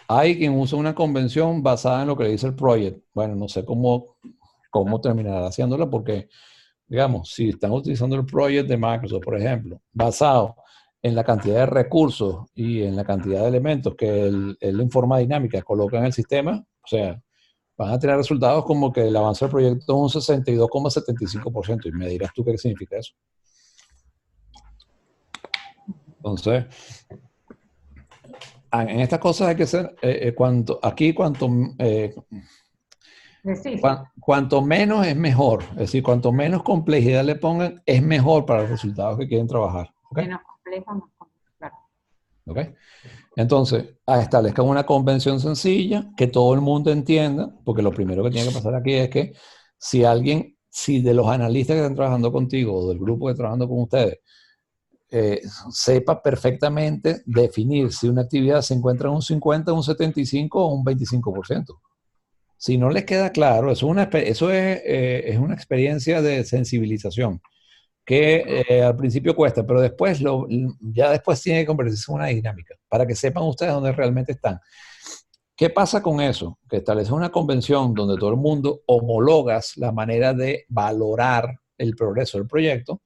Hay quien usa una convención basada en lo que le dice el project. Bueno, no sé cómo terminará haciéndola porque, digamos, si están utilizando el project de Microsoft, por ejemplo, basado en la cantidad de recursos y en la cantidad de elementos que el informa dinámica coloca en el sistema, o sea, van a tener resultados como que el avance del proyecto es un 62,75%. Y me dirás tú qué significa eso. Entonces, en estas cosas hay que ser, cuanto menos es mejor. Es decir, cuanto menos complejidad le pongan, es mejor para los resultados que quieren trabajar. ¿Okay? Menos complejo, más complejo, claro. ¿Okay? Entonces, establezcan una convención sencilla que todo el mundo entienda, porque lo primero que tiene que pasar aquí es que si de los analistas que están trabajando contigo o del grupo que está trabajando con ustedes, sepa perfectamente definir si una actividad se encuentra en un 50, un 75 o un 25%. Si no les queda claro, eso es una experiencia de sensibilización que al principio cuesta, pero ya después tiene que convertirse en una dinámica para que sepan ustedes dónde realmente están. ¿Qué pasa con eso? Que estableces una convención donde todo el mundo homologas la manera de valorar el progreso del proyecto,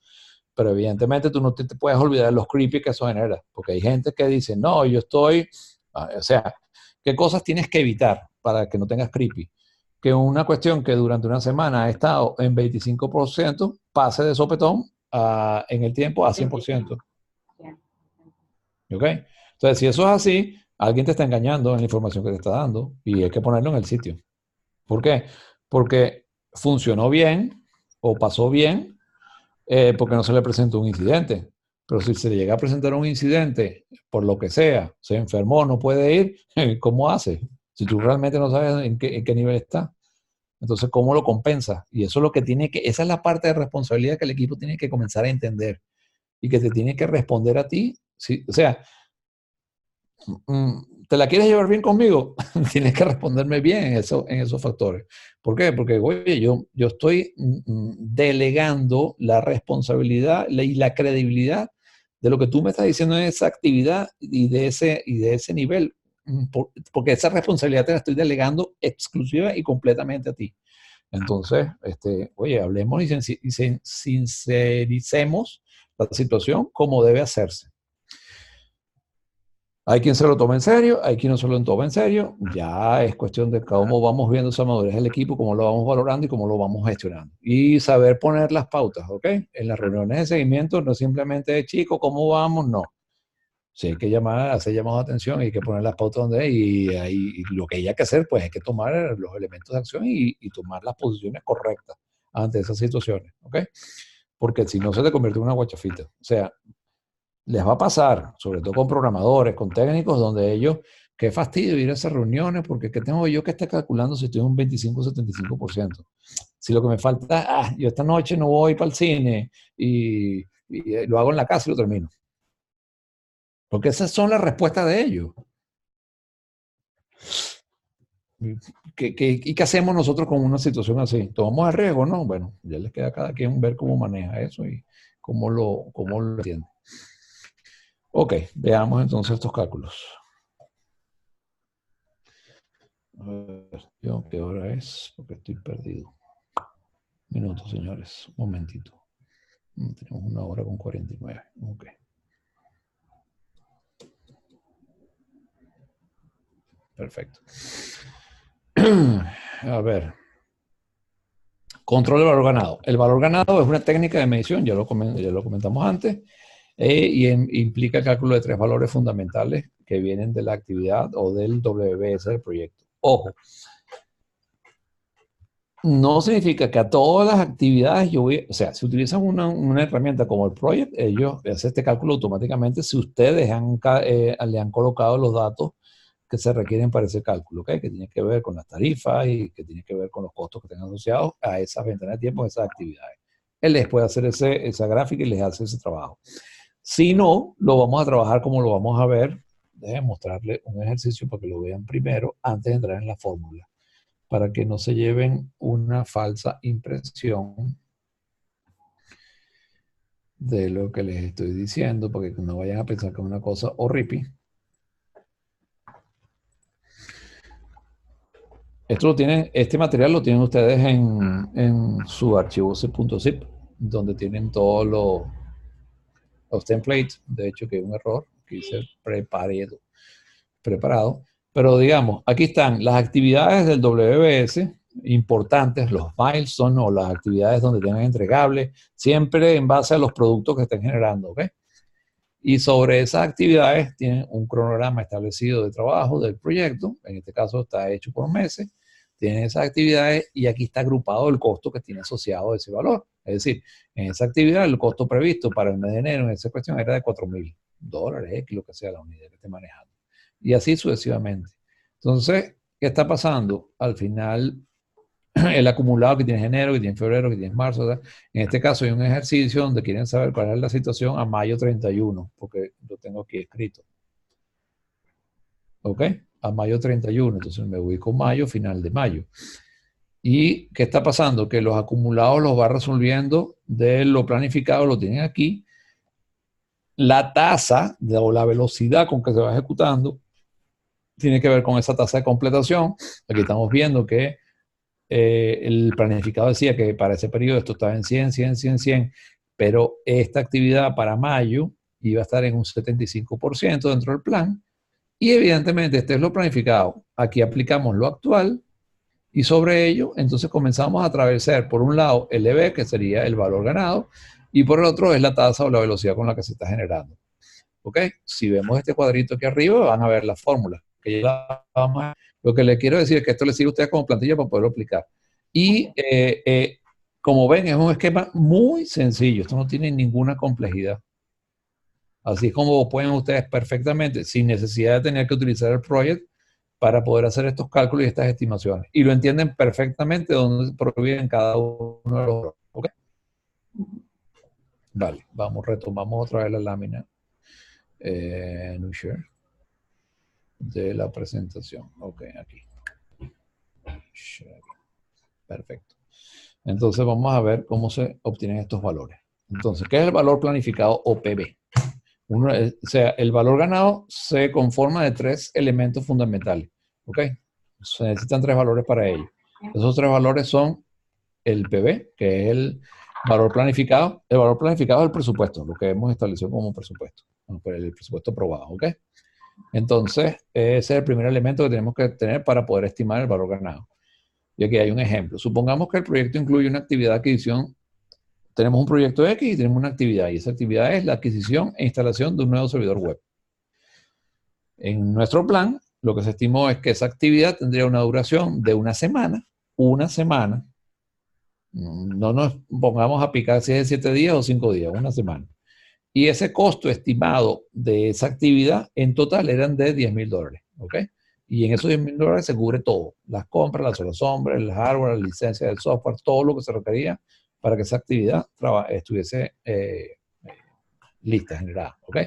pero evidentemente tú no te puedes olvidar de los creepy que eso genera, porque hay gente que dice, no, o sea, ¿qué cosas tienes que evitar para que no tengas creepy? Que una cuestión que durante una semana ha estado en 25% pase de sopetón en el tiempo a 100%. ¿Ok? Entonces, si eso es así, alguien te está engañando en la información que te está dando y hay que ponerlo en el sitio. ¿Por qué? Porque funcionó bien o pasó bien porque no se le presentó un incidente. Pero si se le llega a presentar un incidente, por lo que sea, se enfermó, no puede ir, ¿cómo hace? Si tú realmente no sabes en qué nivel está. Entonces, ¿cómo lo compensa? Y eso es lo que esa es la parte de responsabilidad que el equipo tiene que comenzar a entender y que te tiene que responder a ti. Sí, o sea, ¿te la quieres llevar bien conmigo? Tienes que responderme bien en esos factores. ¿Por qué? Porque, oye, yo estoy delegando la responsabilidad y la credibilidad de lo que tú me estás diciendo en esa actividad y de ese nivel, porque esa responsabilidad te la estoy delegando exclusiva y completamente a ti. Entonces, oye, hablemos y sincericemos la situación como debe hacerse. Hay quien se lo toma en serio, hay quien no se lo toma en serio. Ya es cuestión de cómo vamos viendo esa madurez del equipo, cómo lo vamos valorando y cómo lo vamos gestionando. Y saber poner las pautas, ¿ok? En las reuniones de seguimiento no simplemente, chicos, ¿cómo vamos? No. Sí, hay que hacer llamados de atención y hay que poner las pautas donde y lo que hay que hacer, pues, es que tomar los elementos de acción y tomar las posiciones correctas ante esas situaciones, ¿ok? Porque si no se te convierte en una guachafita. O sea, les va a pasar, sobre todo con programadores, con técnicos, donde ellos, qué fastidio ir a esas reuniones, porque ¿qué tengo yo que estar calculando si estoy en un 25 o 75%? Si lo que me falta, yo esta noche no voy para el cine y lo hago en la casa y lo termino. Porque esas son las respuestas de ellos. ¿Y qué hacemos nosotros con una situación así? ¿Tomamos el riesgo? No, bueno, ya les queda a cada quien ver cómo maneja eso y cómo lo entiende. Ok, veamos entonces estos cálculos. A ver, ¿qué hora es? Porque estoy perdido. Minutos, señores. Un momentito. Tenemos 1 hora con 49. Ok. Perfecto. A ver. Control del valor ganado. El valor ganado es una técnica de medición, ya lo comentamos antes, y implica el cálculo de 3 valores fundamentales que vienen de la actividad o del WBS del proyecto. Ojo, no significa que a todas las actividades o sea, si utilizan una herramienta como el Project, ellos hacen este cálculo automáticamente si ustedes le han colocado los datos que se requieren para ese cálculo, ¿ok? Que tiene que ver con las tarifas y que tiene que ver con los costos que tengan asociados a esas ventanas de tiempo, a esas actividades. Él les puede hacer esa gráfica y les hace ese trabajo. Si no, lo vamos a trabajar como lo vamos a ver. Déjenme mostrarle un ejercicio para que lo vean primero antes de entrar en la fórmula, para que no se lleven una falsa impresión de lo que les estoy diciendo, porque no vayan a pensar que es una cosa horrible. Este material lo tienen ustedes en su archivo C.zip, donde tienen todos los templates. De hecho, que es un error, que dice preparado. Pero digamos, aquí están las actividades del WBS importantes, los milestones o las actividades donde tengan entregables, siempre en base a los productos que estén generando, ¿ok? Y sobre esas actividades tienen un cronograma establecido de trabajo del proyecto, en este caso está hecho por meses, tienen esas actividades y aquí está agrupado el costo que tiene asociado a ese valor. Es decir, en esa actividad el costo previsto para el mes de enero en esa cuestión era de $4,000, lo que sea la unidad que esté manejando. Y así sucesivamente. Entonces, ¿qué está pasando? Al final, el acumulado que tienes enero, que tienes febrero, que tienes marzo. ¿Verdad? En este caso hay un ejercicio donde quieren saber cuál es la situación a mayo 31, porque lo tengo aquí escrito. ¿Ok? A mayo 31. Entonces me ubico mayo, final de mayo. ¿Y qué está pasando? Que los acumulados los va resolviendo de lo planificado, lo tienen aquí. La tasa o la velocidad con que se va ejecutando tiene que ver con esa tasa de completación. Aquí estamos viendo que el planificado decía que para ese periodo esto estaba en 100, 100, 100, 100, pero esta actividad para mayo iba a estar en un 75% dentro del plan. Y evidentemente este es lo planificado. Aquí aplicamos lo actual y sobre ello entonces comenzamos a atravesar por un lado el EB, que sería el valor ganado, y por el otro es la tasa o la velocidad con la que se está generando. ¿Ok? Si vemos este cuadrito aquí arriba, van a ver la fórmula. Lo que les quiero decir es que esto les sirve a ustedes como plantilla para poderlo aplicar. Y como ven, es un esquema muy sencillo. Esto no tiene ninguna complejidad. Así como pueden ustedes perfectamente, sin necesidad de tener que utilizar el project, para poder hacer estos cálculos y estas estimaciones. Y lo entienden perfectamente dónde provienen cada uno de los. ¿Ok? Vale, retomamos otra vez la lámina. New share de la presentación. Ok, aquí. Perfecto. Entonces vamos a ver cómo se obtienen estos valores. Entonces, ¿qué es el valor planificado o PB? O sea, el valor ganado se conforma de 3 elementos fundamentales. ¿Ok? Se necesitan 3 valores para ello. Esos 3 valores son el PB, que es el valor planificado. El valor planificado es el presupuesto, lo que hemos establecido como presupuesto. El presupuesto aprobado. ¿Ok? Entonces, ese es el primer elemento que tenemos que tener para poder estimar el valor ganado. Y aquí hay un ejemplo. Supongamos que el proyecto incluye una actividad de adquisición. Tenemos un proyecto X y tenemos una actividad. Y esa actividad es la adquisición e instalación de un nuevo servidor web. En nuestro plan, lo que se estimó es que esa actividad tendría una duración de una semana. Una semana. No nos pongamos a picar si es de 7 días o 5 días. Una semana. Y ese costo estimado de esa actividad en total eran de $10,000. ¿Ok? Y en esos $10,000 se cubre todo. Las compras, las horas sombras, el hardware, la licencia del software, todo lo que se requería para que esa actividad estuviese lista, generada. ¿Ok?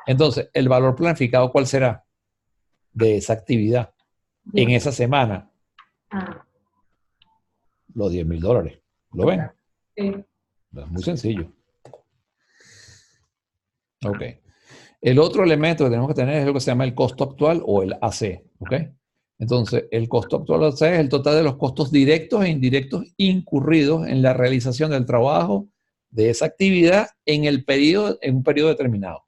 Entonces, el valor planificado, ¿cuál será? De esa actividad en esa semana. Ah, los $10,000. ¿Lo ven? sí. Es muy sencillo. Ok. El otro elemento que tenemos que tener es lo que se llama el costo actual o el AC. ¿Ok? Entonces, el costo actual AC es el total de los costos directos e indirectos incurridos en la realización del trabajo de esa actividad en un periodo determinado.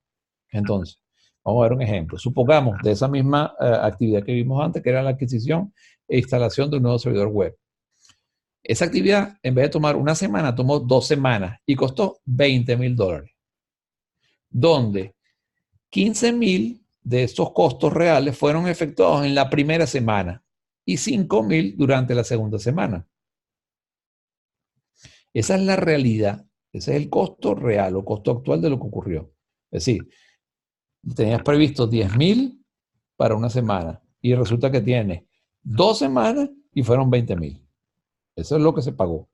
Entonces, vamos a ver un ejemplo. Supongamos de esa misma actividad que vimos antes, que era la adquisición e instalación de un nuevo servidor web. Esa actividad, en vez de tomar una semana, tomó 2 semanas y costó $20,000. Donde 15,000 de estos costos reales fueron efectuados en la primera semana y 5,000 durante la segunda semana. Esa es la realidad. Ese es el costo real o costo actual de lo que ocurrió. Es decir, tenías previsto 10,000 para una semana y resulta que tienes 2 semanas y fueron 20,000. Eso es lo que se pagó.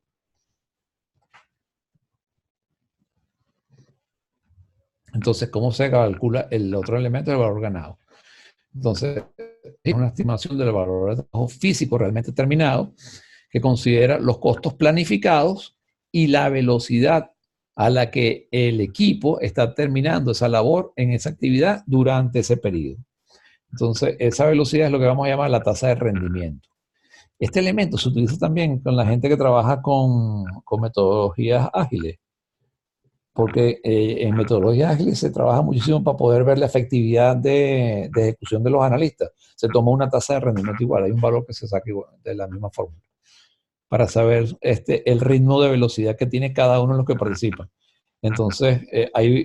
Entonces, ¿cómo se calcula el otro elemento del valor ganado? Entonces, es una estimación del valor de trabajo físico realmente terminado que considera los costos planificados y la velocidad a la que el equipo está terminando esa labor en esa actividad durante ese periodo. Entonces, esa velocidad es lo que vamos a llamar la tasa de rendimiento. Este elemento se utiliza también con la gente que trabaja con metodologías ágiles, porque en metodologías ágiles se trabaja muchísimo para poder ver la efectividad de ejecución de los analistas. Se toma una tasa de rendimiento igual, hay un valor que se saca igual, de la misma forma, para saber el ritmo de velocidad que tiene cada uno de los que participan. Entonces,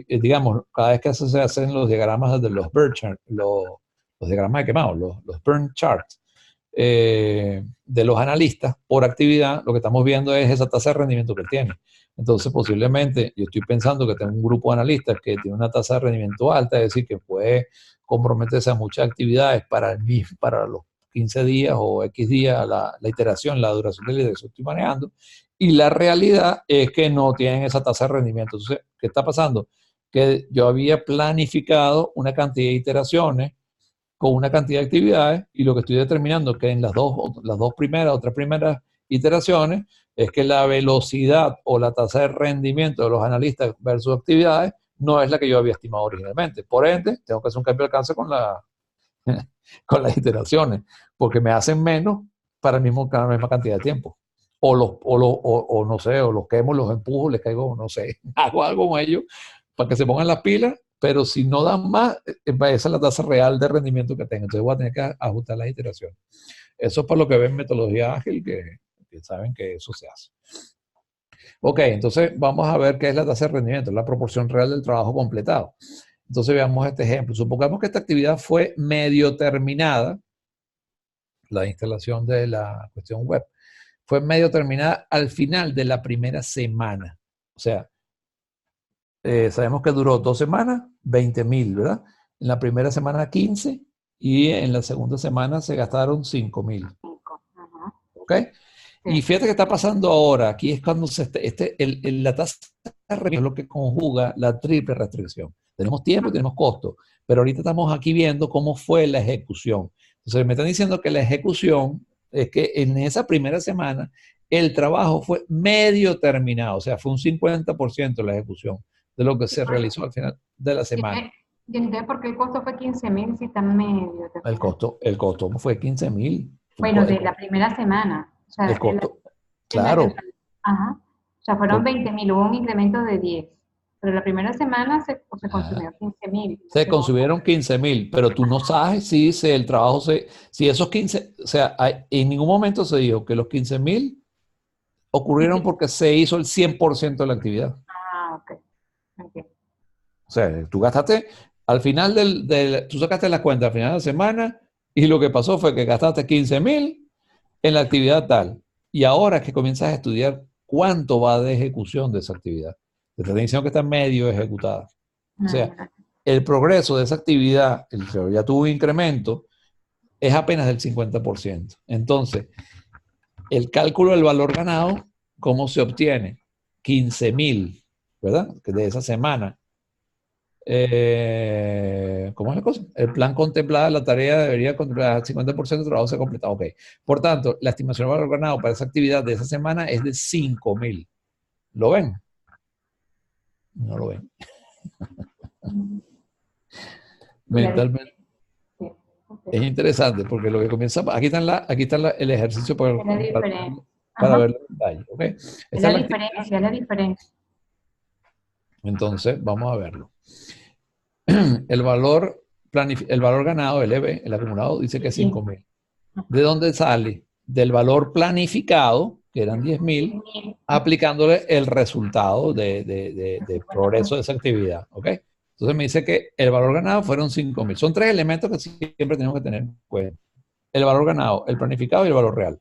digamos, cada vez que se hacen los diagramas de los burn charts, los diagramas de quemado, los burn charts de los analistas por actividad, lo que estamos viendo es esa tasa de rendimiento que tiene. Entonces, posiblemente, yo estoy pensando que tengo un grupo de analistas que tiene una tasa de rendimiento alta, es decir, que puede comprometerse a muchas actividades para los 15 días o X días, la iteración, la duración del liderazgo que estoy manejando, y la realidad es que no tienen esa tasa de rendimiento. Entonces, ¿qué está pasando? Que yo había planificado una cantidad de iteraciones con una cantidad de actividades y lo que estoy determinando es que en las dos primeras o tres primeras iteraciones es que la velocidad o la tasa de rendimiento de los analistas versus actividades no es la que yo había estimado originalmente. Por ende, tengo que hacer un cambio de alcance con con las iteraciones, porque me hacen menos para la misma cantidad de tiempo. O no sé, o los quemo, los empujo, les caigo, no sé, hago algo con ellos para que se pongan las pilas, pero si no dan más, esa es la tasa real de rendimiento que tengo. Entonces voy a tener que ajustar las iteraciones. Eso es por lo que ven metodología ágil, que saben que eso se hace. Ok, entonces vamos a ver qué es la tasa de rendimiento, la proporción real del trabajo completado. Entonces veamos este ejemplo. Supongamos que esta actividad fue medio terminada, la instalación de la cuestión web, fue medio terminada al final de la primera semana. O sea, sabemos que duró 2 semanas, 20,000, ¿verdad? En la primera semana 15 y en la segunda semana se gastaron 5,000. ¿Ok? Y fíjate que está pasando ahora. Aquí es cuando la tasa es lo que conjuga la triple restricción. Tenemos tiempo y tenemos costo, pero ahorita estamos aquí viendo cómo fue la ejecución. Entonces me están diciendo que la ejecución es que en esa primera semana el trabajo fue medio terminado, o sea, fue un 50% la ejecución de lo que se realizó al final de la semana. ¿Y entonces por qué el costo fue 15,000 si está medio? El costo fue 15,000. Bueno, de la primera semana. O sea, El costo, en la claro. ajá. O sea, fueron 20,000, hubo un incremento de 10. Pero la primera semana se consumieron 15,000. Se consumieron 15,000, pero tú no sabes si el trabajo si esos 15, o sea, en ningún momento se dijo que los 15,000 ocurrieron porque se hizo el 100% de la actividad. Ah, ok. Okay. O sea, tú gastaste, al final tú sacaste la cuenta al final de la semana y lo que pasó fue que gastaste 15,000 en la actividad tal. Y ahora es que comienzas a estudiar cuánto va de ejecución de esa actividad. Te están diciendo que está medio ejecutada. O sea, el progreso de esa actividad, ya tuvo un incremento, es apenas del 50%. Entonces, el cálculo del valor ganado, ¿cómo se obtiene? 15,000, ¿verdad? Que de esa semana. ¿Cómo es la cosa? El plan contemplada, la tarea debería contemplar el 50% de trabajo se ha completado. Ok. Por tanto, la estimación de valor ganado para esa actividad de esa semana es de 5.000. ¿Lo ven? No lo ven. Mentalmente. Sí, ok. Es interesante porque lo que comienza, aquí está el ejercicio Es la diferencia. para Ajá. ver los detalles. ¿Ok? Es Esa la es la actividad. diferencia, es la diferencia. Entonces, vamos a verlo. El valor ganado, el EB, el acumulado, dice que es 5.000. ¿De dónde sale? Del valor planificado, que eran 10.000, aplicándole el resultado de progreso de esa actividad. ¿Ok? Entonces me dice que el valor ganado fueron 5.000. Son tres elementos que siempre tenemos que tener en cuenta. El valor ganado, el planificado y el valor real.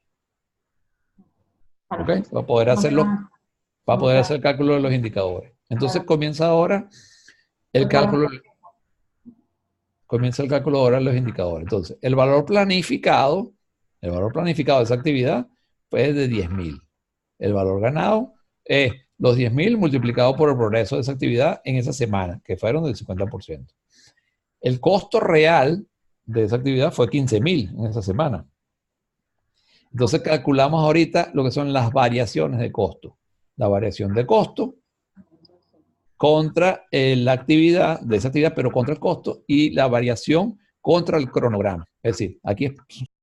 ¿Ok? Para poder hacerlo, para poder hacer el cálculo de los indicadores. Entonces comienza ahora el cálculo. Comienza el cálculo ahora de los indicadores. Entonces, el valor planificado de esa actividad fue de 10.000. El valor ganado es los 10.000 multiplicado por el progreso de esa actividad en esa semana, que fueron del 50%. El costo real de esa actividad fue 15.000 en esa semana. Entonces calculamos ahorita lo que son las variaciones de costo. La variación de costo contra la actividad de esa actividad, pero contra el costo, y la variación contra el cronograma. Es decir, aquí